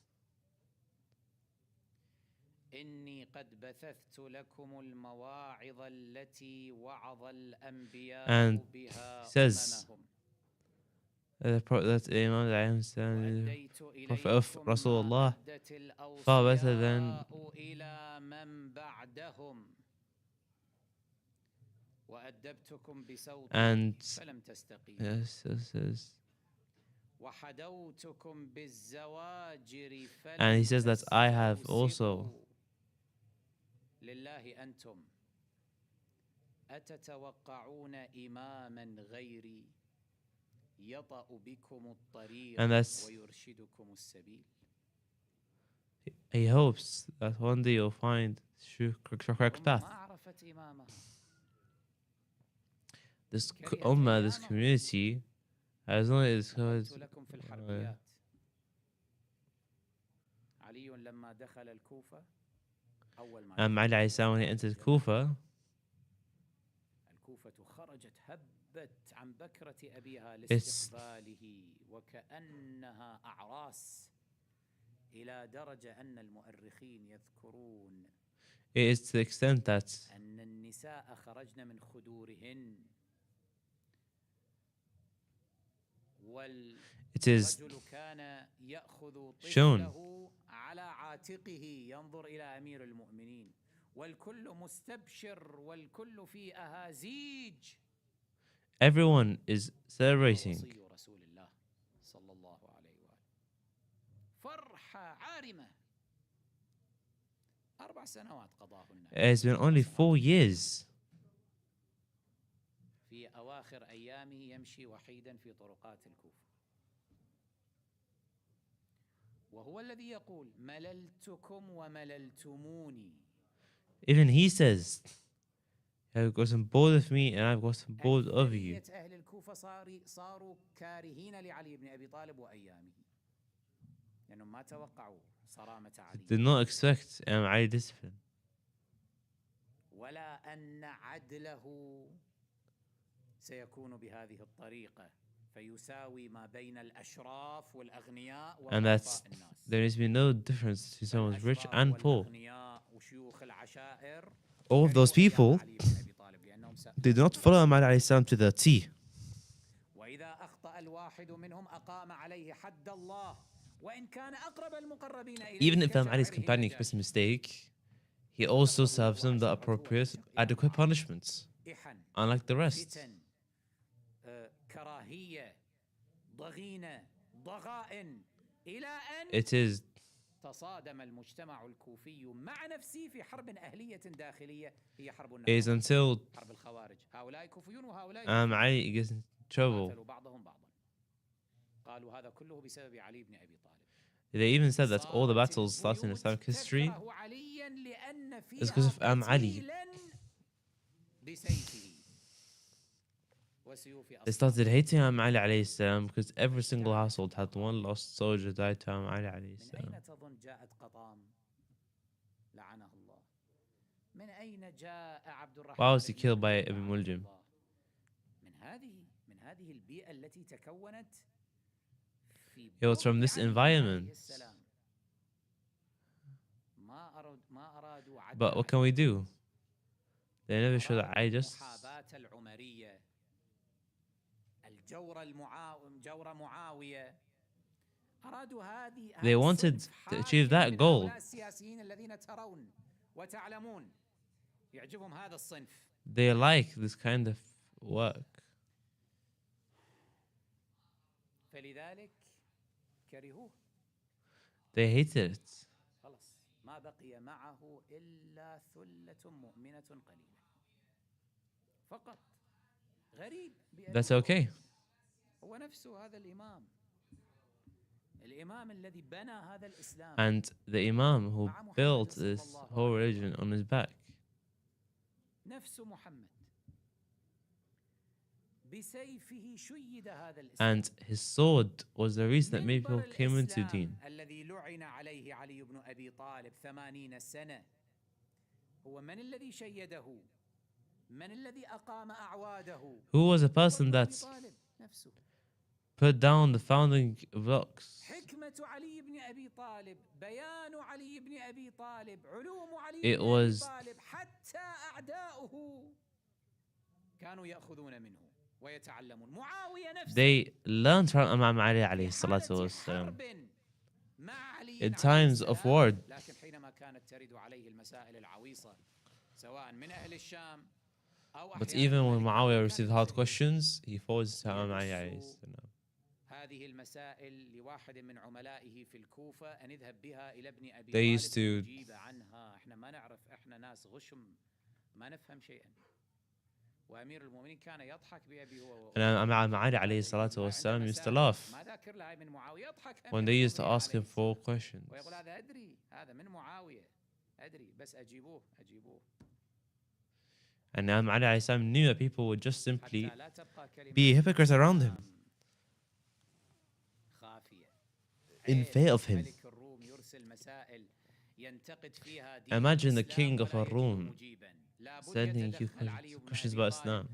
S4: إني قد بثثت لكم المواعظ التي وعظ الأنبياء
S3: and
S4: بها
S3: says
S4: أممهم
S3: that Imam
S4: وأديت
S3: Prophet of
S4: إليكم
S3: Rasulullah
S4: ما أدت
S3: far better than
S4: الأوصياء إلى من بعدهم وأدبتكم بصوتي
S3: and
S4: فلم تستقيموا
S3: yes.
S4: وحدوتكم بالزواجر
S3: And he
S4: فلم
S3: says that I have also
S4: تستوسئوا. لله أنتم أتتوقعون إماما غيري يطأ بكم الطريق
S3: And that's-
S4: ويرشدكم السبيل.
S3: he hopes that one day you'll find correct path.
S4: ما عرفت إمامها.
S3: This ummah, this community, has only discovered
S4: قلت لكم في الحربيات علي لما دخل الكوفة أول ما
S3: Ali alayhi salam, when he entered Kufa,
S4: الكوفة خرجت هبت عن بكرة أبيها
S3: It's-
S4: لاستقباله وكأنها أعراس إلى درجة أن المؤرخين يذكرون
S3: it is to the extent that
S4: أن النساء خرجن من خدورهن
S3: it is
S4: والرجل كان يأخذ
S3: shown
S4: طفله على عاتقه ينظر إلى أمير المؤمنين والكل مستبشر والكل في أهازيج.
S3: everyone is celebrating.
S4: وصي رسول الله صلى الله عليه وآله فرحة عارمة. 4 سنوات قضاهن
S3: It's been only 4 years.
S4: في أواخر أيامه يمشي وحيدا في طرقات الكوفة وهو الذي يقول مللتكم ومللتموني.
S3: Even he says, "You've gotten bored of me, and I've gotten bored of you."
S4: أكثرية أهل الكوفة صاروا كارهين لعلي بن أبي طالب وأيامه لأنهم ما توقعوا صرامة علي
S3: Did not expect Ali discipline,
S4: ولا أن عدله سيكون بهذه الطريقة فيساوي ما بين الأشراف والأغنياء
S3: and that
S4: وضعفاء الناس.
S3: there needs to be no difference between someone who's rich
S4: الأشراف
S3: and poor.
S4: والأغنياء وشيوخ العشائر
S3: All of those
S4: كرهوا
S3: people,
S4: أيام علي بن أبي طالب لأنهم
S3: they do not follow Imam alayhi salam to the T.
S4: وإذا أخطأ الواحد منهم أقام عليه حد الله وإن كان أقرب المقربين إليه
S3: Even if Ali's
S4: كشاعره
S3: companion
S4: النجاشي.
S3: makes a mistake, he also serves them the appropriate, adequate punishments,
S4: إحن
S3: unlike the rest.
S4: فتن كراهية ضغينة ضغائن إلى أن
S3: It is
S4: تصادم المجتمع الكوفي مع نفسه في حرب أهلية داخلية هي حرب
S3: is
S4: النهار
S3: until
S4: حرب الخوارج. هؤلاء كوفيون وهؤلاء
S3: Ali gets in trouble.
S4: قاتلوا بعضهم بعضا. قالوا هذا كله بسبب علي بن أبي طالب.
S3: They even said that all the battles started in Islamic history
S4: تكره عليا لأن
S3: is because of
S4: فيها
S3: Ali.
S4: قتيلا بسيفه وسيوف
S3: They started hating Imam Ali alayhi salam because every single household had one lost soldier died to Imam Ali alayhi
S4: من
S3: salam.
S4: أين تظن جاءت قطام لعنه الله؟ من أين جاء عبد الرحمن؟
S3: Why was he
S4: بن
S3: killed by
S4: ملجم
S3: Ibn
S4: لعنه
S3: Muljam?
S4: الله؟ من هذه البيئة التي تكونت في
S3: He was from this
S4: علي
S3: environment.
S4: عليه السلام. ما أرادوا
S3: But what can we do? They never show that I just
S4: المحاباة العمرية جور معاوية أرادوا هذه
S3: They wanted
S4: الصنف
S3: to achieve
S4: حاكم
S3: that
S4: من
S3: goal.
S4: هؤلاء السياسيين الذين ترون وتعلمون يعجبهم هذا الصنف.
S3: They like this kind of work.
S4: فلذلك كرهوه.
S3: They hated it.
S4: خلاص ما بقي معه إلا ثلة مؤمنة قليلة فقط. غريب
S3: That's okay.
S4: هو نفسه هذا الإمام
S3: And the Imam who built this whole religion on his back. And his sword was the reason that many people came into Deen.
S4: الذي لعن عليه علي بن أبي طالب 80 سنة هو من الذي شيده؟ من الذي أقام أعواده؟
S3: Who was a person that put down the founding blocks?
S4: حكمة علي بن أبي طالب، بيان علي بن أبي طالب، علوم علي
S3: It
S4: بن أبي
S3: was
S4: طالب، حتى أعداؤه كانوا يأخذون منه ويتعلمون. معاوية نفسه
S3: they learned from Imam Ali alayhi salatu wasalam in times of war.
S4: لكن حينما كانت ترد عليه المسائل العويصة سواء من أهل الشام أو
S3: But even when Muawiyah received hard questions, he forwards to Imam Ali alayhi salam.
S4: هذه المسائل لواحد من عملائه في الكوفة أن يذهب بها إلى ابن أبي
S3: They
S4: طالب
S3: used to
S4: ويجيب عنها. إحنا ما نعرف، إحنا ناس غشم ما نفهم شيئا. وأمير المؤمنين كان يضحك بأبي هو.
S3: And Imam Ali alayhi salatu wasalam used to laugh
S4: ما ذاكر لها من معاوية، يضحك
S3: when they used to ask him 4 questions.
S4: ويقول هذا أدري، هذا من معاوية أدري، بس أجيبوه.
S3: And Imam Ali alayhi salam knew that people would just simply be hypocrites around him in fear of him. Imagine the king of Ar-Rum sending you questions about Islam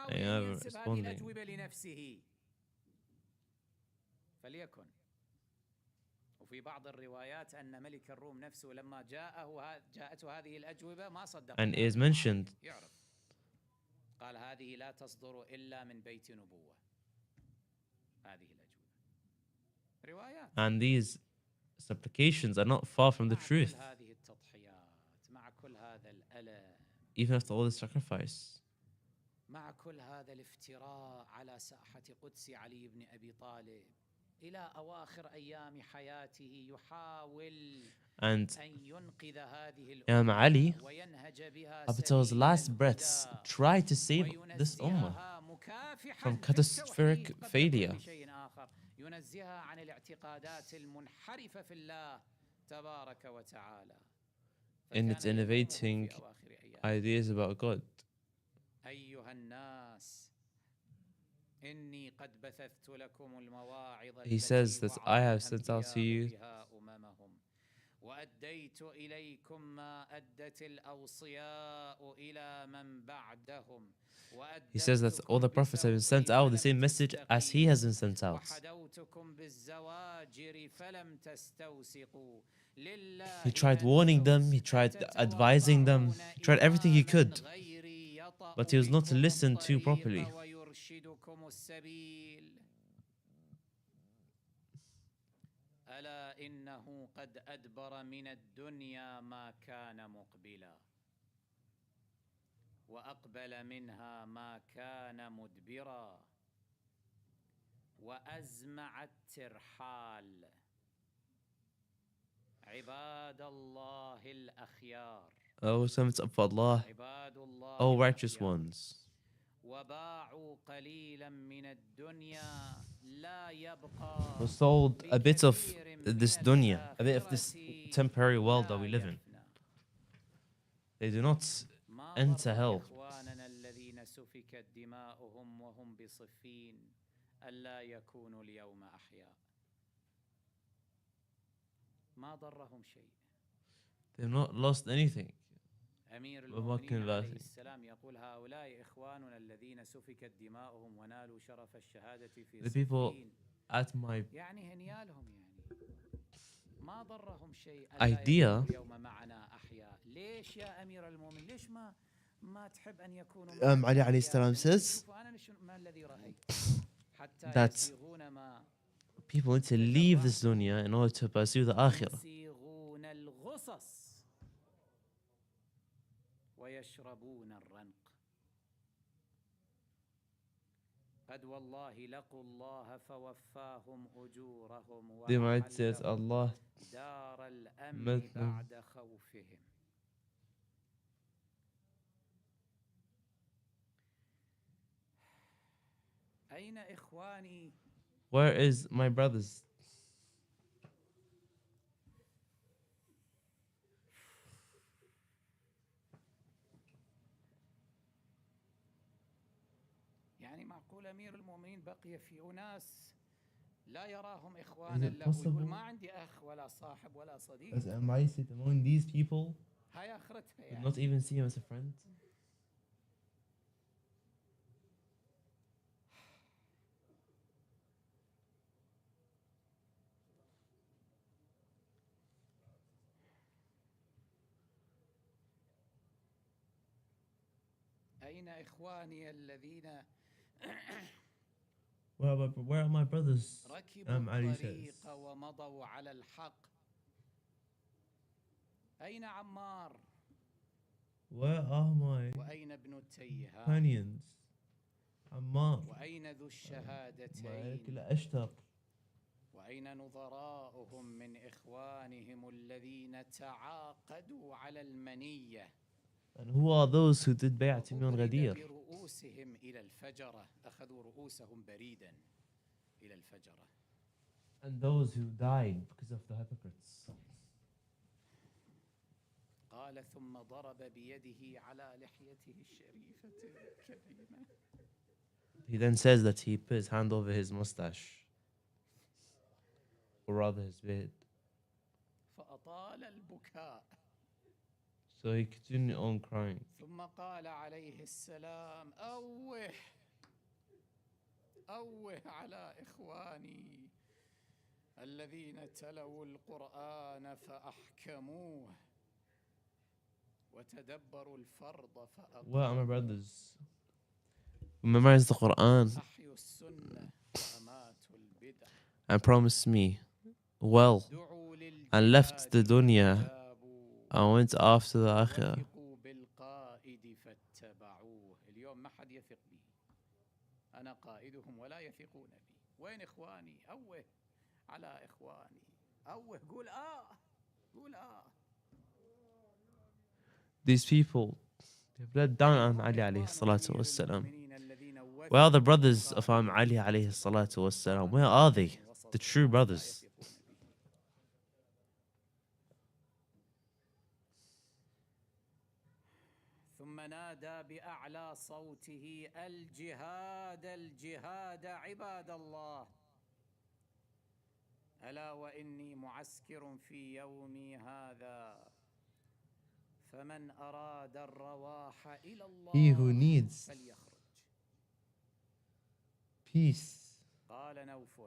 S3: and you're never responding.
S4: فليكن. وفي بعض الروايات أن ملك الروم نفسه لما جاءته هذه الأجوبة ما صدق.
S3: And it is mentioned
S4: يعرف قال هذه لا تصدر إلا من بيت نبوة. هذه الأجوبة روايات.
S3: and these supplications are not far from the truth.
S4: هذه التضحيات مع كل هذا الألم.
S3: Even after all the sacrifice.
S4: مع كل هذا الافتراء على ساحة قدس علي بن أبي طالب إلى أواخر أيام حياته يحاول أن ينقذ هذه
S3: Imam Ali,
S4: وينهج بها
S3: up until his last breaths, tried to save this ummah from catastrophic failure.
S4: ينزهها عن الاعتقادات المنحرفة في الله تبارك وتعالى.
S3: In its innovating ideas about God.
S4: أيها الناس إني قد بثثت لكم المواعظ.
S3: He says that I have sent out to you
S4: وأديت إليكم ما أدت الأوصياء إلى من بعدهم.
S3: He says that all the prophets have been sent out the same message as he has been sent out. He tried warning them, he tried advising them, he tried everything he could, but he was not listened to properly.
S4: ألا إنه قد أدبر من الدنيا ما كان مقبلا وأقبل منها ما كان مدبرا وأزمع الترحال. عباد الله الأخيار.
S3: O servants of Allah, O righteous ones.
S4: وباعوا قليلا من الدنيا لا يبقى.
S3: We sold a bit of this dunya, a bit of this temporary world that we live in. They do not enter hell.
S4: إخواننا الذين سفكت دماؤهم وهم بصفين ألا يكونوا اليوم أحياء. ما ضرهم شيء.
S3: They've not lost anything.
S4: أمير المؤمنين عليه السلام يقول هؤلاء إخواننا الذين سفكت دماؤهم ونالوا شرف الشهادة في
S3: The people at my
S4: يعني هنيالهم يعني ما ضرهم شيء
S3: idea
S4: اليوم معنا أحياء. ليش يا أمير المؤمنين ليش ما تحب أن يكونوا
S3: Ali alayhi salam says that people need to leave this dunya in order to pursue the akhirah.
S4: ويشربون الرنق. قد والله لقوا الله فوفاهم أجورهم
S3: They might say that Allah
S4: دار الأمن بعد خوفهم. أين إخواني
S3: Where is my brothers?
S4: يعني معقول أمير المؤمنين بقي في أناس لا يراهم إخوانا
S3: it
S4: له، يقول
S3: possible
S4: ما عندي أخ ولا صاحب ولا صديق.
S3: as Amai sit among these people
S4: هاي آخرتها
S3: would
S4: يعني.
S3: not even see him as a friend?
S4: أين إخواني الذين
S3: Where are my brothers?
S4: ركبوا
S3: Ali
S4: الطريق
S3: says.
S4: ومضوا على الحق؟ أين عمار؟
S3: Where are my
S4: وأين ابن التيهان؟
S3: companions? Ammar.
S4: وأين ذو
S3: وأكل
S4: الشهادتين؟
S3: أشتر.
S4: وأين نظراؤهم من إخوانهم الذين تعاقدوا على المنية؟
S3: And who are those who did bay'ah to me on
S4: وأبرد
S3: Ghadir?
S4: برؤوسهم إلى الفجرة، أخذوا رؤوسهم بريدا إلى الفجرة.
S3: And those who died because of the hypocrites.
S4: قال ثم ضرب بيده على لحيته الشريفة الكريمة.
S3: He then says that he put his hand over his mustache, or rather his beard.
S4: فأطال البكاء.
S3: So he continued on crying.
S4: ثم قال عليه السلام: أوه أوه على إخواني الذين تلوا القرآن فأحكموه وتدبروا الفرض
S3: Where are my
S4: فأقاموه
S3: brothers? Who memorized the Quran
S4: أحيوا السنة وأماتوا البدع
S3: and promised me well
S4: دعوا
S3: and left the
S4: للجهاد
S3: dunya
S4: فاجابوا
S3: and went after the akhirah.
S4: وثقوا بالقائد فاتبعوه. اليوم ما حد يثق بي، أنا قائدهم ولا يثقون بي. وين إخواني؟ أوه على إخواني، أوه قول قول
S3: These people, they've let down Imam Ali alayhi salatu wassalam. Where are the brothers of Imam Ali alayhi salatu wassalam? Where are they? The true brothers.
S4: ثم نادى بأعلى صوته: الجهاد الجهاد عباد الله، ألا وإني معسكر في يومي هذا، فمن أراد الرواح إلى
S3: He who
S4: الله
S3: needs
S4: فليخرج.
S3: peace,
S4: قال نوف: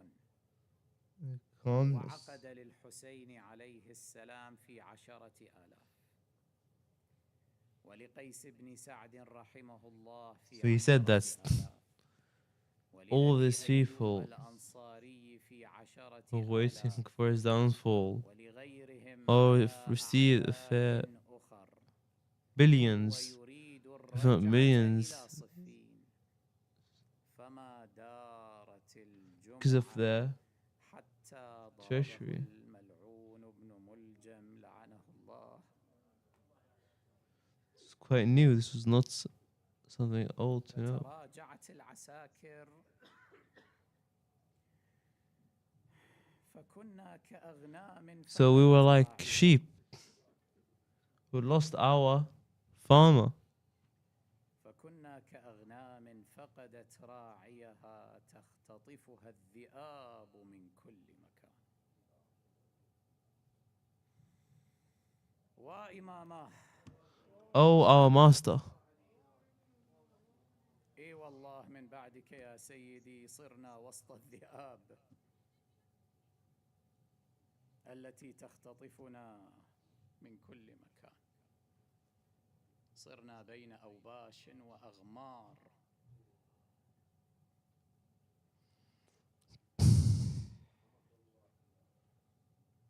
S3: calmness.
S4: وعقد للحسين عليه السلام في 10,000، ولقيس بن سعد رحمه الله في
S3: So he said that
S4: 10,000،
S3: all
S4: ولأبي
S3: these
S4: أيوب
S3: people
S4: الأنصاري في
S3: who are
S4: 10,000،
S3: waiting for his downfall,
S4: ولغيرهم
S3: or
S4: على
S3: if receive
S4: أعداد أخر،
S3: billions,
S4: ويريد
S3: if not
S4: الرجعة
S3: millions,
S4: إلى صفين، فما دارت
S3: because of
S4: الجمعة
S3: their
S4: حتى ضربه
S3: treasury.
S4: الملعون ابن ملجم لعنه الله.
S3: It's quite new. This was not something old to know.
S4: فتراجعت العساكر فكنا كأغنام
S3: So we were
S4: فقدت
S3: like
S4: راعيها.
S3: sheep who lost our farmer.
S4: فكنا كأغنام فقدت راعيها تختطفها الذئاب من كل مكان. وإماماه،
S3: Oh, our master.
S4: إي والله من بعدك يا سيدي صرنا وسط الذئاب التي تختطفنا من كل مكان، صرنا بين أوباش وأغمار.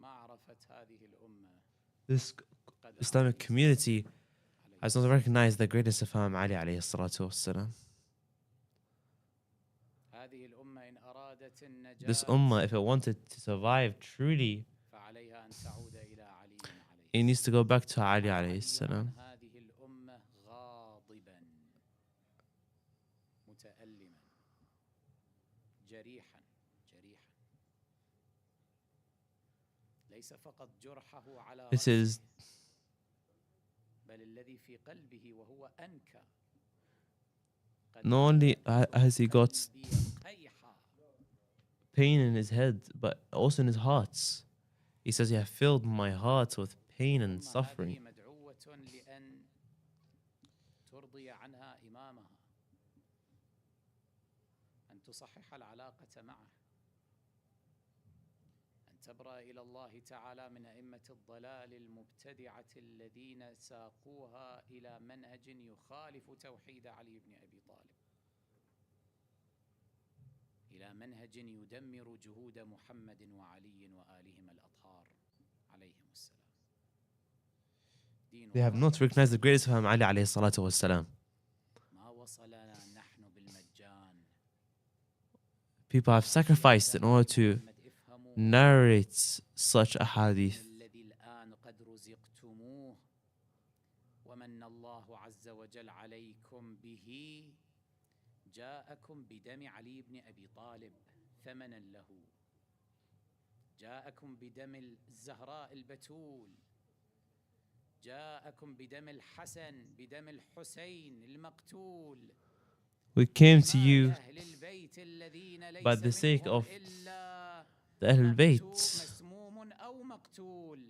S4: ما عرفت هذه الأمة
S3: This Islamic community has not recognized the greatness of Imam Ali alayhi salatu wassalam.
S4: هذه الأمة إن أرادت النجاة
S3: This ummah, if it wanted to survive truly,
S4: فعليها أن تعود إلى علي عليه
S3: it needs to go back to Ali alayhi
S4: عن
S3: salam.
S4: هذه الأمة غاضبا متألما جريحا ليس فقط جرحه على
S3: It is
S4: رأسه بل الذي في قلبه وهو أنكى.
S3: not only has he got pain in his head, but also in his heart. He says, "You have filled my heart with pain and suffering."
S4: هذه مدعوة لأن ترضي عنها إمامها، أن تصحح العلاقة معه، أن تبرأ إلى الله تعالى من أئمة الضلال المبتدعة الذين ساقوها إلى منهج يخالف توحيد علي بن أبي طالب، إلى منهج يدمر جهود محمد وعلي وآلهم الأطهار عليهم السلام.
S3: They have not recognized the greatest of Imam Ali alayhi salatu wassalam.
S4: ما وصلنا نحن بالمجان.
S3: People have sacrificed in order to narrate such a hadith.
S4: الذي الآن قد رزقتموه ومن الله عز وجل عليكم به، جاءكم بدم علي بن أبي طالب ثمنا له، جاءكم بدم الزهراء البتول، جاءكم بدم الحسن، بدم الحسين المقتول.
S3: We came to you by the sake of the Ahlul Bayt.
S4: مسموم أو مقتول.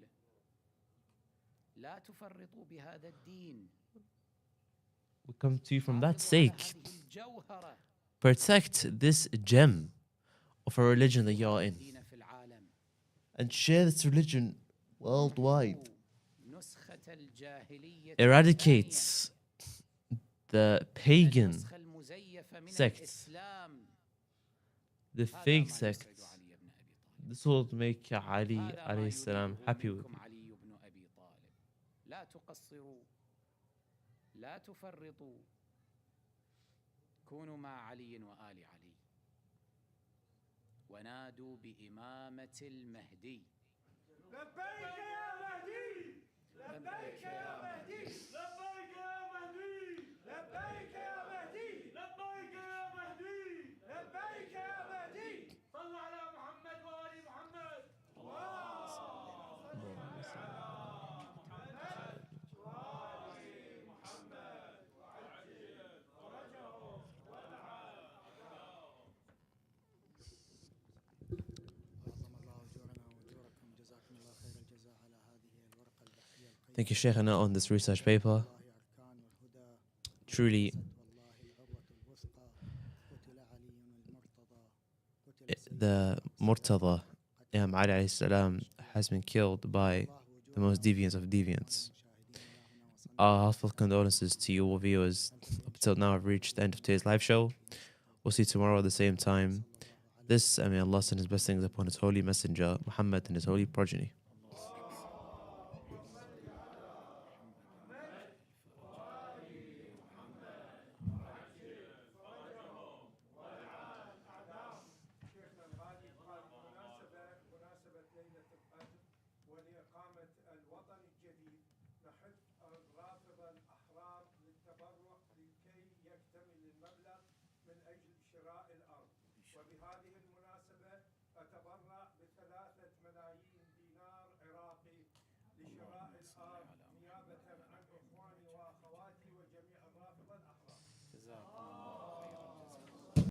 S4: لا تفرطوا بهذا الدين.
S3: We come to you from that sake. Protect this gem of a religion that you are in, and share this religion worldwide. Eradicate the pagan sects, the fake sects. This will make Ali alayhi salam happy with you.
S4: لا تقصروا، لا تفرطوا، كونوا مع علي وآل علي، ونادوا بإمامة المهدي.
S1: لبيك يا مهدي، لبيك يا مهدي، لبيك يا مهدي، لبيك يا مهدي، لبيك يا مهدي، لبيك يا مهدي. صل على محمد وآل محمد.
S3: Thank you, Sheikh, on this research paper. Truly, the Murtada, Imam Ali alayhi salam, has been killed by the most deviant of deviants. Our heartfelt condolences to you all viewers. Up until now, I've reached the end of today's live show. We'll see you tomorrow at the same time. This, I may Allah send His blessings upon His holy messenger, Muhammad, and His holy progeny.
S1: ولإقامة الوطن الجديد نحث الرافضة الأحرار للتبرع لكي يكتمل المبلغ من أجل شراء الأرض، وبهذه